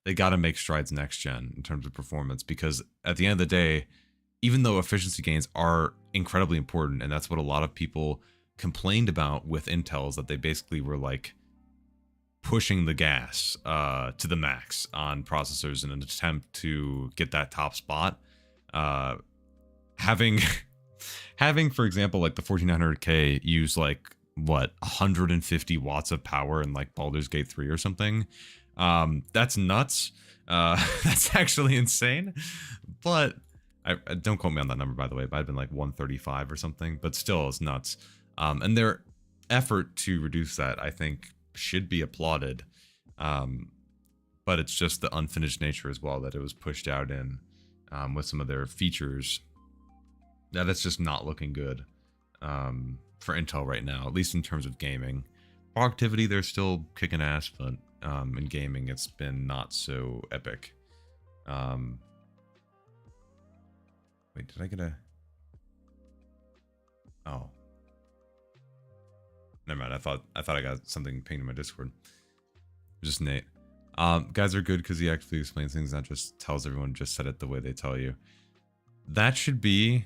they got to make strides next gen in terms of performance, because at the end of the day, even though efficiency gains are incredibly important, and that's what a lot of people complained about with Intel, is that they basically were like pushing the gas to the max on processors in an attempt to get that top spot. Having, for example, like the 4900K use like, what, 150 watts of power in like Baldur's Gate 3 or something. That's nuts. That's actually insane. But I don't quote me on that number, by the way. It might have been like 135 or something, but still, it's nuts. And their effort to reduce that, I think, should be applauded. But it's just the unfinished nature as well that it was pushed out in, with some of their features, that it's just not looking good for Intel right now, at least in terms of gaming. Productivity, they're still kicking ass, but in gaming, it's been not so epic. Wait, did I get a... Oh. Never mind, I thought I got something pinged in my Discord. Just Nate. Guys are good because he actually explains things, not just tells everyone, just said it the way they tell you. That should be...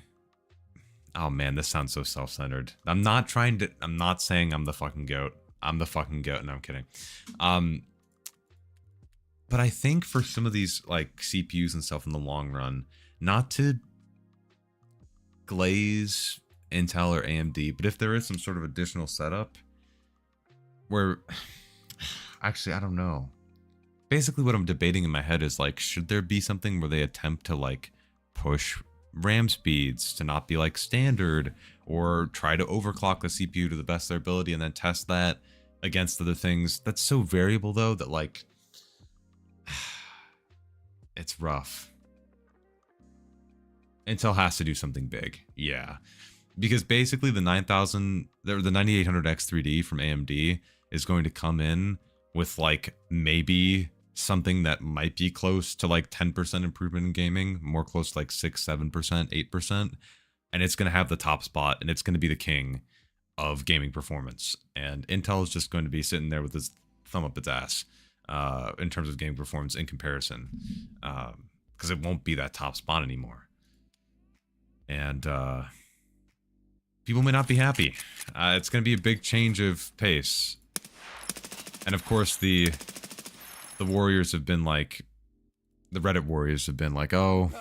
Oh man, this sounds so self-centered. I'm not saying I'm the fucking goat. I'm the fucking goat, and no, I'm kidding. But I think for some of these like CPUs and stuff in the long run, not to glaze Intel or AMD, but if there is some sort of additional setup where, actually, I don't know. Basically what I'm debating in my head is like, should there be something where they attempt to like push RAM speeds to not be like standard, or try to overclock the CPU to the best of their ability and then test that against other things? That's so variable though that like, it's rough. Intel has to do something big. Yeah. Because basically the 9800X 3D from AMD is going to come in with like maybe something that might be close to like 10% improvement in gaming, more close to like 6, 7%, 8%. And it's going to have the top spot, and it's going to be the king of gaming performance. And Intel is just going to be sitting there with his thumb up its ass in terms of gaming performance in comparison, because it won't be that top spot anymore. And people may not be happy. It's going to be a big change of pace. And of course, the warriors have been like, the Reddit warriors have been like, oh,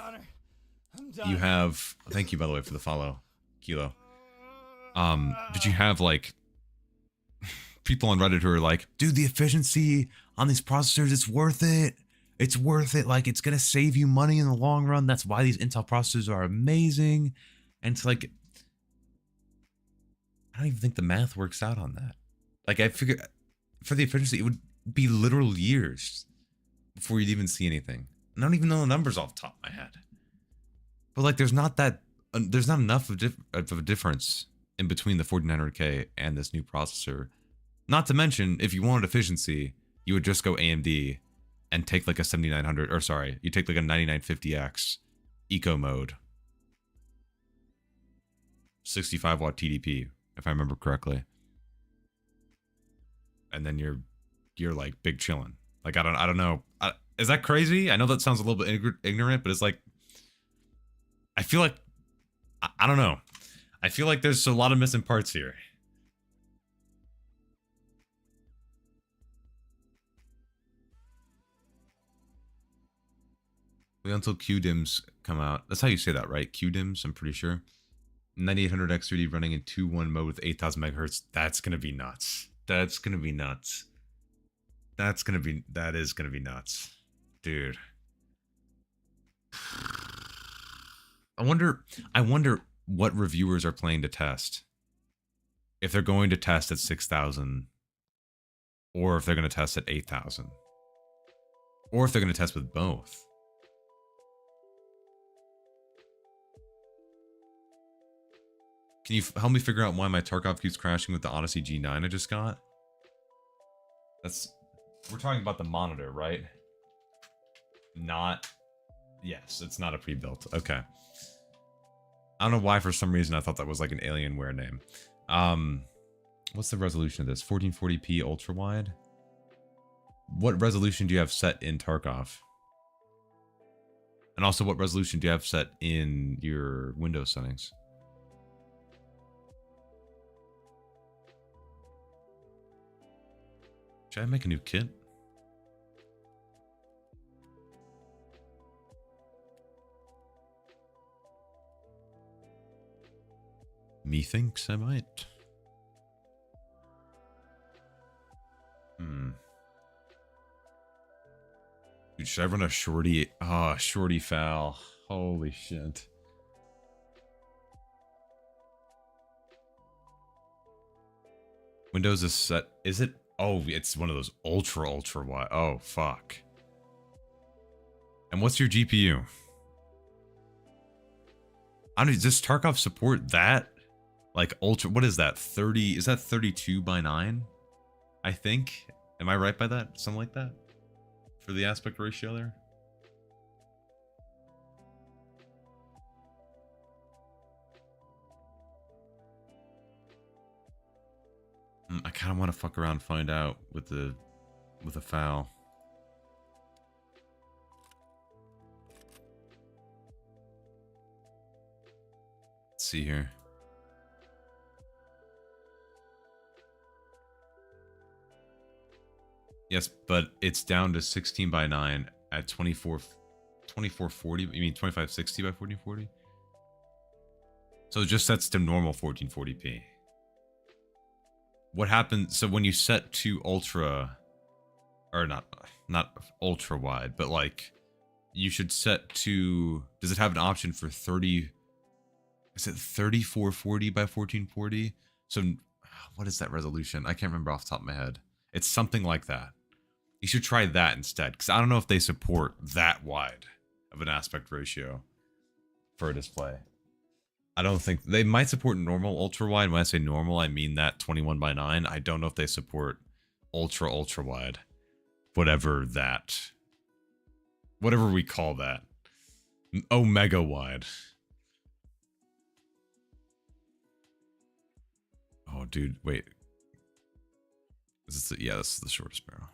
you have, thank you by the way for the follow, Kilo. But you have like people on Reddit who are like, dude, the efficiency on these processors, it's worth it. It's worth it. Like, it's going to save you money in the long run. That's why these Intel processors are amazing. And it's like, I don't even think the math works out on that. Like, I figure for the efficiency, it would be literal years before you'd even see anything. And I don't even know the numbers off the top of my head. But like, there's not enough of a difference in between the 4900K and this new processor. Not to mention, if you wanted efficiency, you would just go AMD and take like a 7900, or sorry, you take like a 9950X eco mode, 65 watt TDP, if I remember correctly. And then you're like big chillin'. Like, I don't know. Is that crazy? I know that sounds a little bit ignorant, but it's like, I feel like, I don't know. I feel like there's a lot of missing parts here. Wait until QDIMs come out. That's how you say that, right? QDIMs, I'm pretty sure. 9800X 3D running in 2.1 mode with 8000 megahertz. That's gonna be nuts. That's gonna be nuts. That is gonna be nuts. Dude. I wonder what reviewers are playing to test. If they're going to test at 6,000, or if they're going to test at 8,000, or if they're going to test with both. Can you help me figure out why my Tarkov keeps crashing with the Odyssey G9 I just got? We're talking about the monitor, right? Yes, it's not a pre-built. Okay. I don't know why, for some reason, I thought that was like an Alienware name. What's the resolution of this? 1440p ultra wide? What resolution do you have set in Tarkov? And also, what resolution do you have set in your Windows settings? Should I make a new kit? Methinks I might. Dude, should I run a shorty? Oh, shorty foul. Holy shit. Windows is set. Is it? Oh, it's one of those ultra wide. Oh, fuck. And what's your GPU? I don't know, does Tarkov support that? Like ultra, what is that? 30, is that 32:9? I think. Am I right by that? Something like that? For the aspect ratio there? I kind of want to fuck around and find out with the foul. Let's see here. Yes, but it's down to 16 by 9 at 2440. You mean 2560 by 1440? So it just sets to normal 1440p. What happens? So when you set to ultra, or not ultra wide, but like you should set to. Does it have an option for 30? Is it 3440 by 1440? So what is that resolution? I can't remember off the top of my head. It's something like that. You should try that instead, because I don't know if they support that wide of an aspect ratio for a display. I don't think they might support normal ultra wide. When I say normal, I mean that 21 by 9. I don't know if they support ultra wide, whatever we call that, omega wide. Oh, dude, wait. Is this yeah, this is the shortest barrel.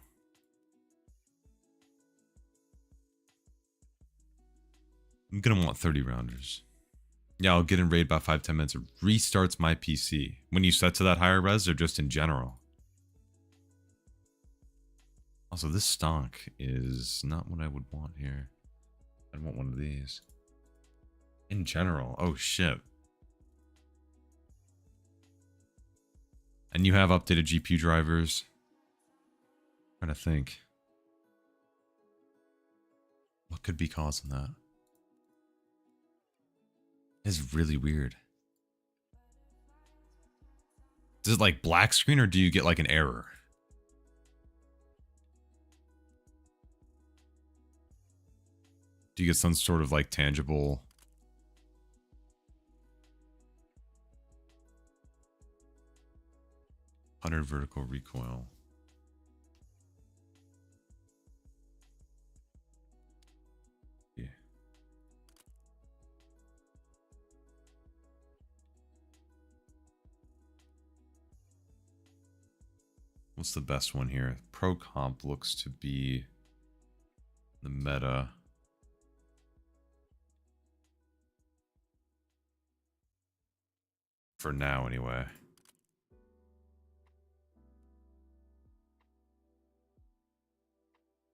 I'm gonna want 30 rounders. Yeah, I'll get in raid about 5-10 minutes. It restarts my PC. When you set to that higher res, or just in general? Also, this stock is not what I would want here. I'd want one of these. In general. Oh, shit. And you have updated GPU drivers. I'm trying to think. What could be causing that? It's really weird. Does it like black screen, or do you get like an error? Do you get some sort of like tangible? Hundred vertical recoil. Yeah. What's the best one here? Pro Comp looks to be the meta. For now, anyway.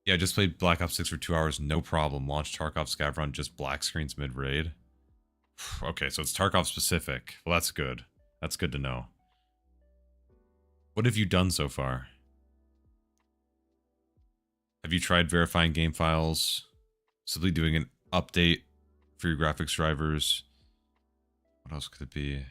Yeah, I just played Black Ops 6 for 2 hours, no problem. Launched Tarkov Scav just black screens mid-raid. Okay, so it's Tarkov specific. Well, that's good. That's good to know. What have you done so far? Have you tried verifying game files? Simply doing an update for your graphics drivers? What else could it be?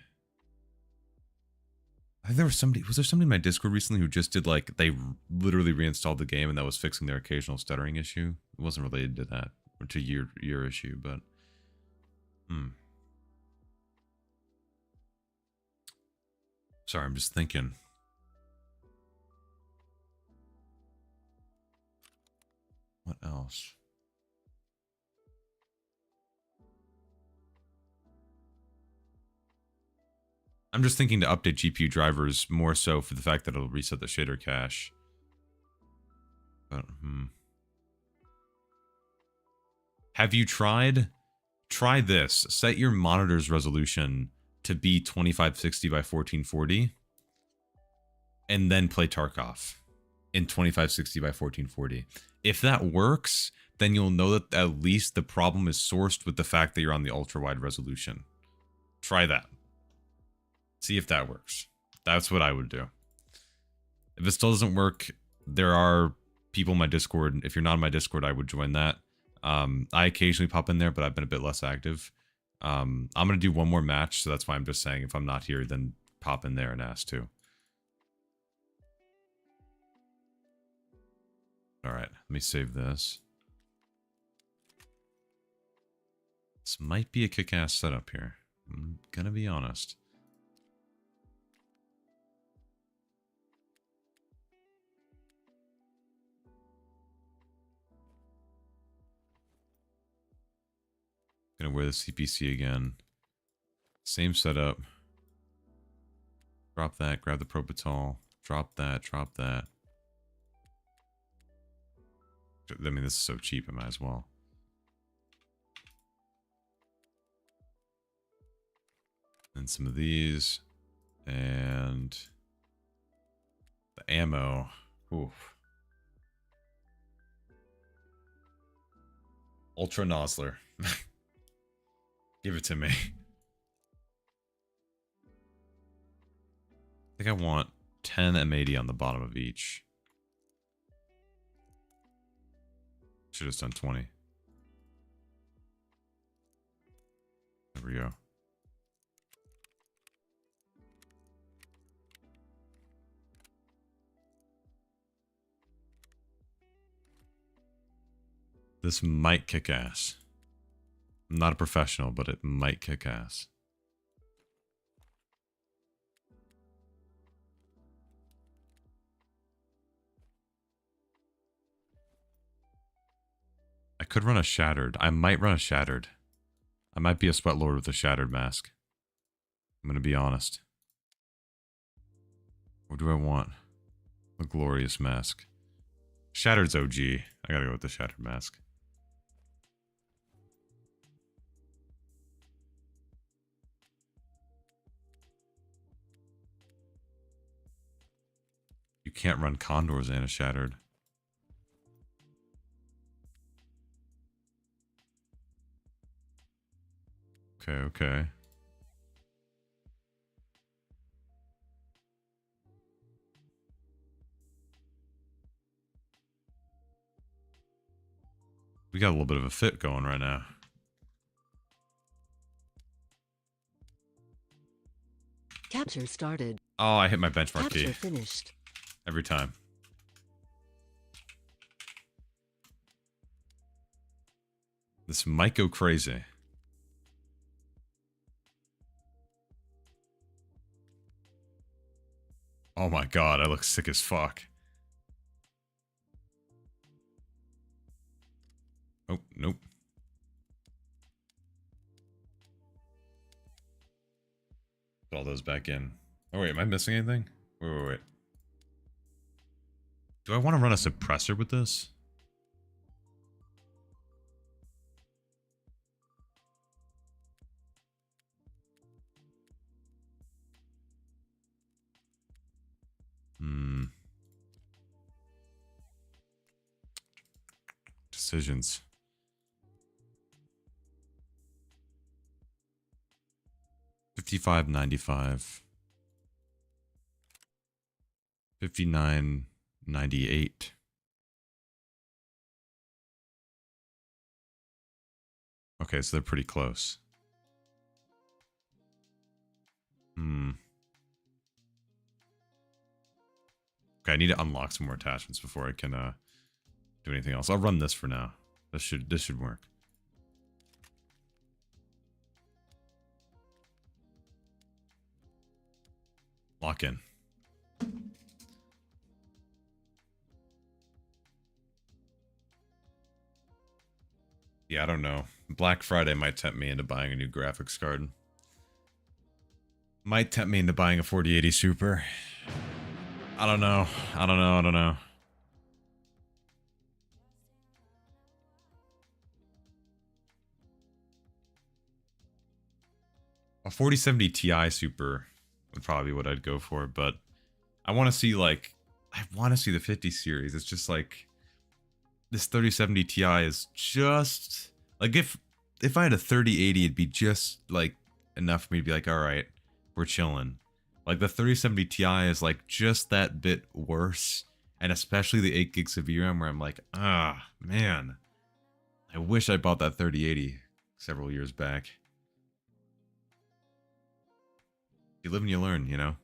I think there was there somebody in my Discord recently who just did like, they literally reinstalled the game and that was fixing their occasional stuttering issue. It wasn't related to that, or to your issue, but Sorry, I'm just thinking. What else? I'm just thinking to update GPU drivers more so for the fact that it'll reset the shader cache. But, Have you tried? Try this. Set your monitor's resolution to be 2560 by 1440. And then play Tarkov in 2560 by 1440. If that works, then you'll know that at least the problem is sourced with the fact that you're on the ultra-wide resolution. Try that. See if that works. That's what I would do. If it still doesn't work, there are people in my Discord. If you're not in my Discord, I would join that. I occasionally pop in there, but I've been a bit less active. I'm going to do one more match, so that's why I'm just saying if I'm not here, then pop in there and ask too. Alright, let me save this. This might be a kick-ass setup here. I'm gonna be honest. Gonna wear the CPC again. Same setup. Drop that, grab the Propital. Drop that, drop that. I mean, this is so cheap, I might as well. And some of these. And the ammo. Oof. Ultra Nozzler. Give it to me. I think I want 10 M80 on the bottom of each. Should have done 20. There we go. This might kick ass. I'm not a professional, but it might kick ass. I could run a shattered. I might run a shattered. I might be a sweat lord with a shattered mask. I'm gonna be honest. What do I want? A glorious mask. Shattered's OG. I gotta go with the shattered mask. You can't run condors and a shattered. Okay, okay. We got a little bit of a fit going right now. Capture started. Oh, I hit my benchmark key. Capture finished. Every time. This might go crazy. Oh my god, I look sick as fuck. Oh, nope. Put all those back in. Oh wait, am I missing anything? Wait. Do I want to run a suppressor with this? Decisions. $55.95. $59.98. Okay, so they're pretty close. Okay, I need to unlock some more attachments before I can do anything else. I'll run this for now. This should work. Lock in. Yeah, I don't know. Black Friday might tempt me into buying a new graphics card. Might tempt me into buying a 4080 Super. I don't know. I don't know. A 4070 Ti Super would probably be what I'd go for, but I want to see I want to see the 50 series. It's just like this 3070 Ti is just like if I had a 3080, it'd be just like enough for me to be like, all right, we're chilling. Like the 3070 Ti is like just that bit worse, and especially the 8 gigs of VRAM where I'm like, ah, man, I wish I bought that 3080 several years back. You live and you learn, you know?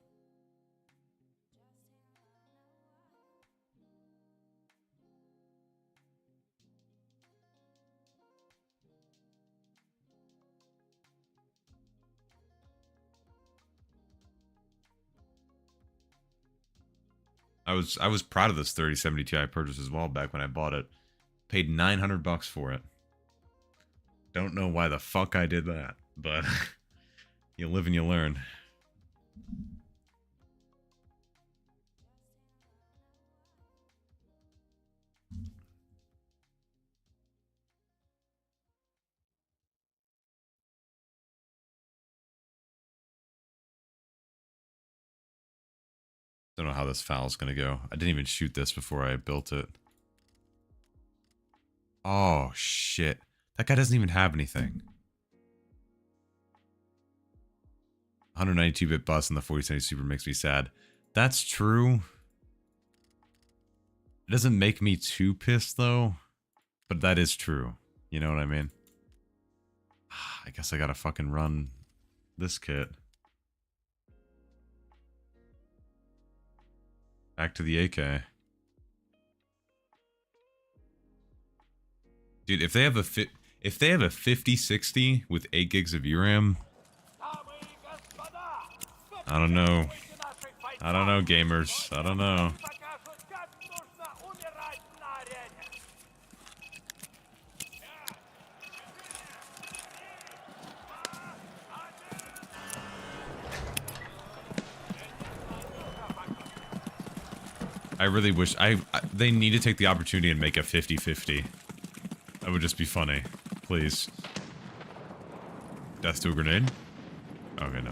I was proud of this 3070 Ti purchase as well back when I bought it. Paid $900 for it. Don't know why the fuck I did that, but you live and you learn. Don't know how this foul's gonna go. I didn't even shoot this before I built it. Oh shit. That guy doesn't even have anything. 192-bit bus and the 4070 Super makes me sad. That's true. It doesn't make me too pissed though, but that is true. You know what I mean? I guess I gotta fucking run this kit. Back to the AK. Dude, if they have a 5060 with 8 gigs of VRAM, I don't know. I don't know, gamers. I don't know. I really wish they need to take the opportunity and make a 50-50. That would just be funny. Please. Death to a grenade? Okay, no.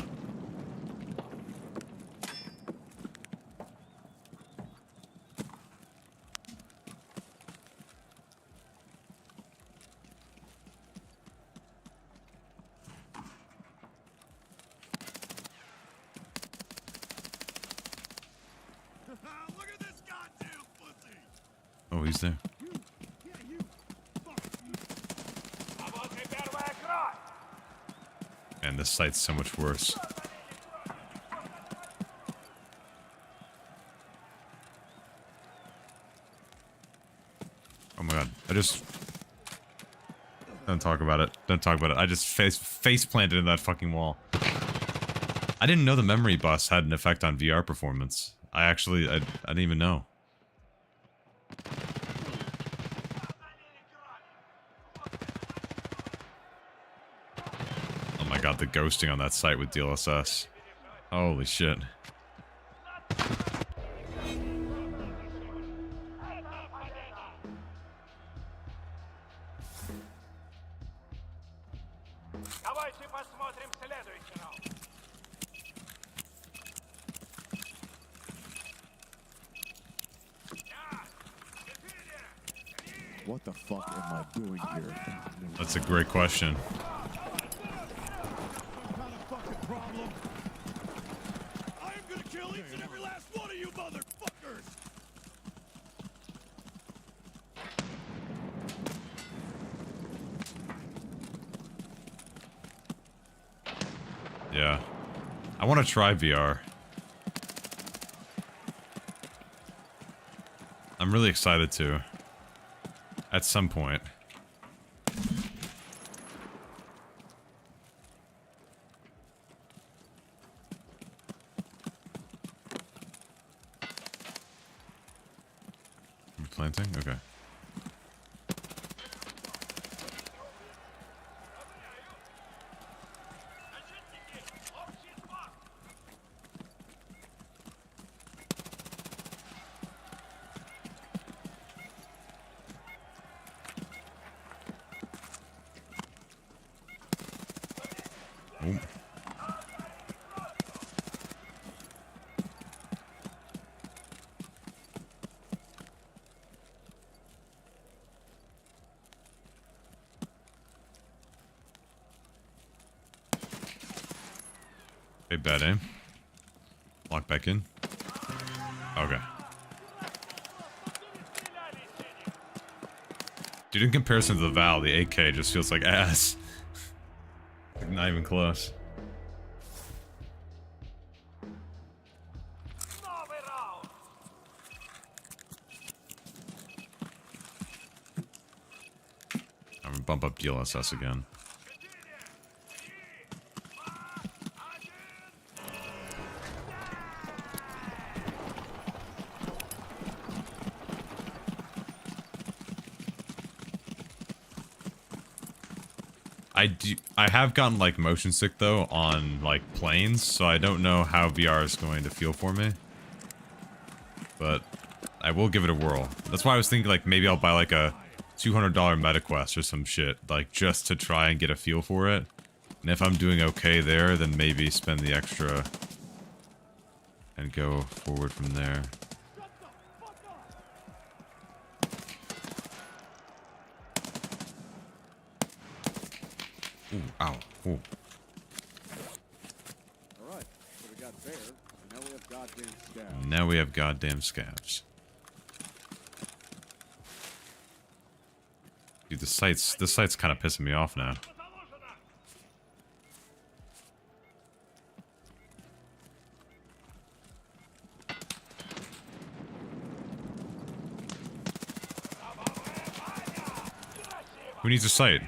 Oh, he's there. And this site's so much worse. Oh my god. Don't talk about it. Don't talk about it. I just face planted in that fucking wall. I didn't know the memory bus had an effect on VR performance. I didn't even know. Oh my god, the ghosting on that site with DLSS. Holy shit. What the fuck am I doing here? That's a great question. I am gonna kill each and every last one of you motherfuckers! Yeah. I want to try VR. I'm really excited to. At some point. Planting? Okay. Ooh. Hey, bad aim. Lock back in. Okay. Dude, in comparison to the Val, the AK just feels like ass. Like, not even close. I'm gonna bump up DLSS again. I have gotten like motion sick though on like planes, so I don't know how VR is going to feel for me. But I will give it a whirl. That's why I was thinking like maybe I'll buy like a $200 MetaQuest or some shit, like just to try and get a feel for it. And if I'm doing okay there, then maybe spend the extra and go forward from there. Ooh, ow. Ooh. Alright, so we got bear, and now we have goddamn scabs. Now we have goddamn scabs. Dude, this site's kind of pissing me off now. Who needs a site?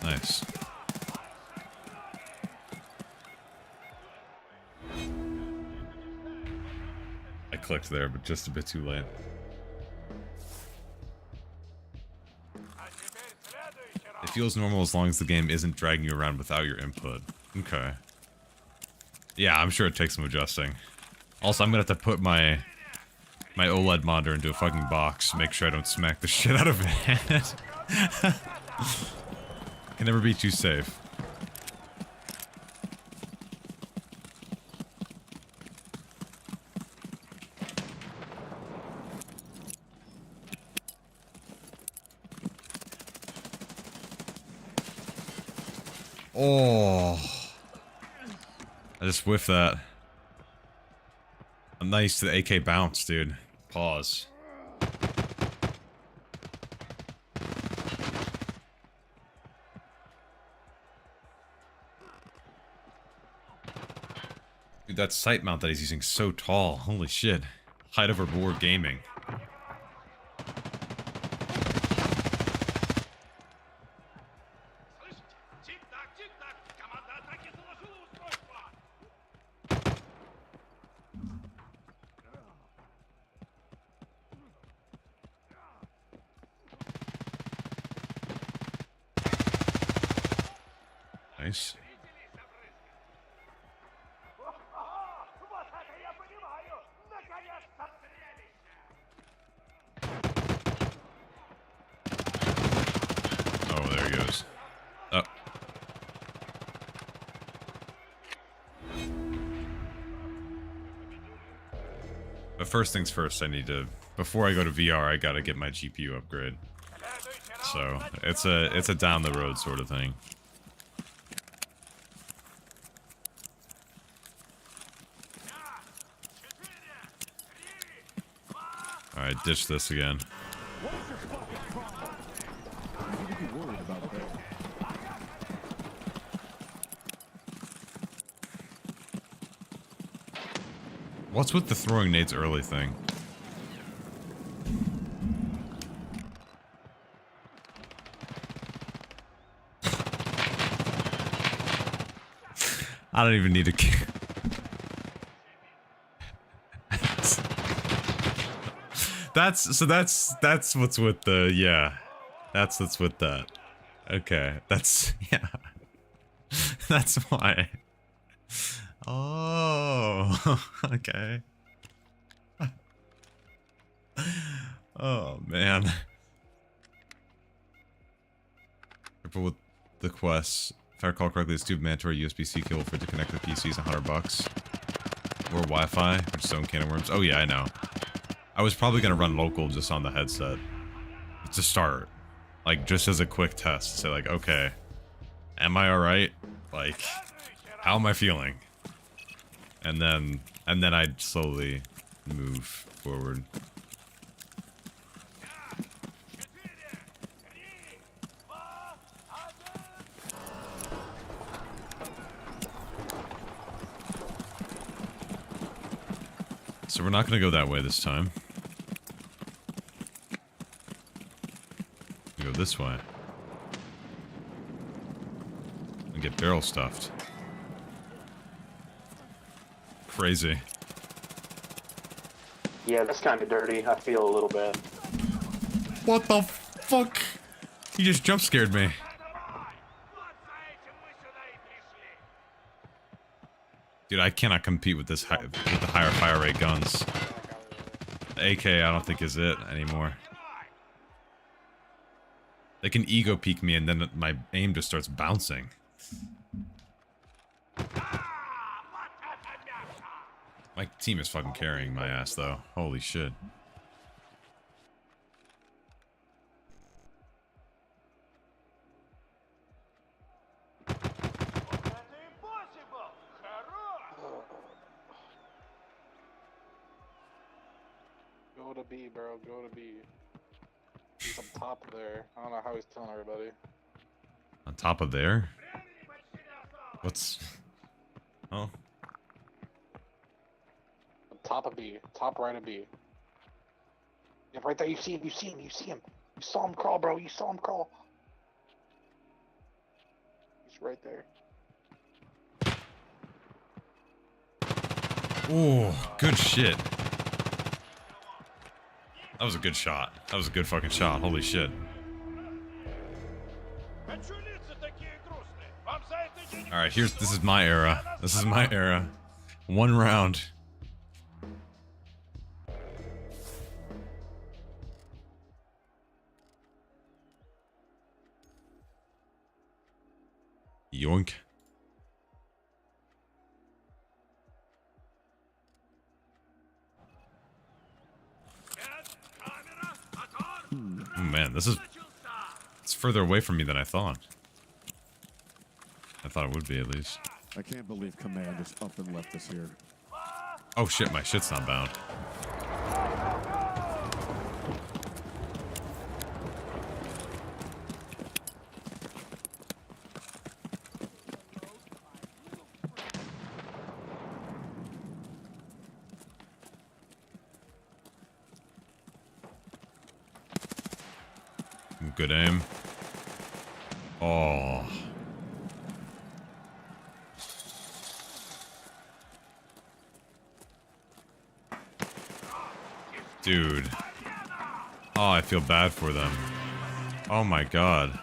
Nice. I clicked there, but just a bit too late. It feels normal as long as the game isn't dragging you around without your input. Okay. Yeah, I'm sure it takes some adjusting. Also, I'm gonna have to put my OLED monitor into a fucking box, make sure I don't smack the shit out of it. Can never be too safe. Oh, I just whiffed that. I'm nice to the AK bounce, dude. Pause. Dude, that sight mount that he's using is so tall. Holy shit. Height over war gaming. Nice. Oh, there he goes. Oh. But first things first, I need to, before I go to VR, I gotta get my GPU upgrade. So, it's a down the road sort of thing. Alright, ditch this again. What's with the throwing nades early thing? I don't even need to. That's what's with the, yeah. That's what's with that. Okay, that's, yeah. That's why. Oh, okay. Oh, man. Careful with the quests. If I recall correctly, it's too mandatory USB-C cable for it to connect the PC is $100. Or Wi-Fi, which is own can of worms. Oh yeah, I know. I was probably gonna run local just on the headset. To start. Like, just as a quick test. Say like, okay. Am I alright? Like, how am I feeling? And then I'd slowly move forward. So we're not gonna go that way this time. We go this way. And get barrel stuffed. Crazy. Yeah, that's kind of dirty. I feel a little bit. What the fuck? You just jump scared me. Dude, I cannot compete with this with the higher fire rate guns. AK, I don't think is it anymore. They can ego peek me and then my aim just starts bouncing. My team is fucking carrying my ass though. Holy shit. Go to B, bro. Go to B. He's up top there. I don't know how he's telling everybody. On top of there? What's... Oh. Top of B. Top right of B. Yeah, right there. You see him. You see him. You see him. You saw him crawl, bro. You saw him crawl. He's right there. Ooh, good shit. That was a good shot. That was a good fucking shot. Holy shit. Alright, this is my era. This is my era. One round. Yoink. Oh man, it's further away from me than I thought. I thought it would be at least. I can't believe Command is up and left us here. Oh shit, my shit's not bound. Good aim. Oh. Dude. Oh, I feel bad for them. Oh my god.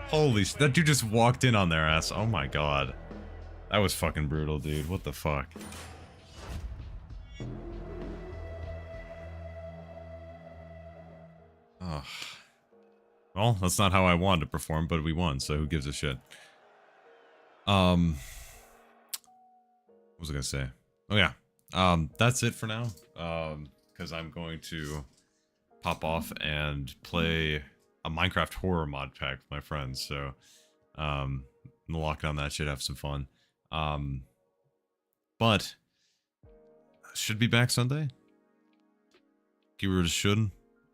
Holy that dude just walked in on their ass. Oh my god. That was fucking brutal, dude. What the fuck? Oh. Well, that's not how I wanted to perform, but we won, so who gives a shit? What was I gonna say? Oh yeah. That's it for now. Because I'm going to pop off and play a Minecraft horror mod pack with my friends. So, I'm gonna lock down that shit, have some fun. But should be back Sunday. Keyword is should,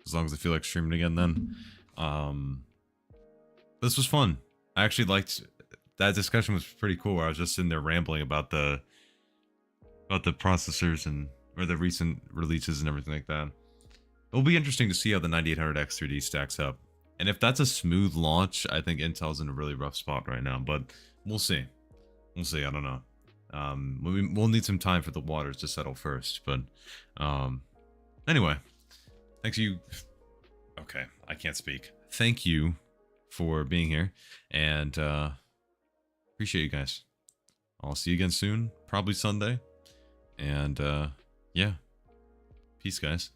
as long as I feel like streaming again then. This was fun. I actually liked that discussion. Was pretty cool where I was just sitting there rambling about the processors and or the recent releases and everything like that. It'll be interesting to see how the 9800X 3D stacks up. And if that's a smooth launch, I think Intel's in a really rough spot right now, but we'll see. We'll see, I don't know. We'll need some time for the waters to settle first, but anyway, thanks you. Okay, I can't speak. Thank you for being here, and appreciate you guys. I'll see you again soon, probably Sunday, and yeah, peace guys.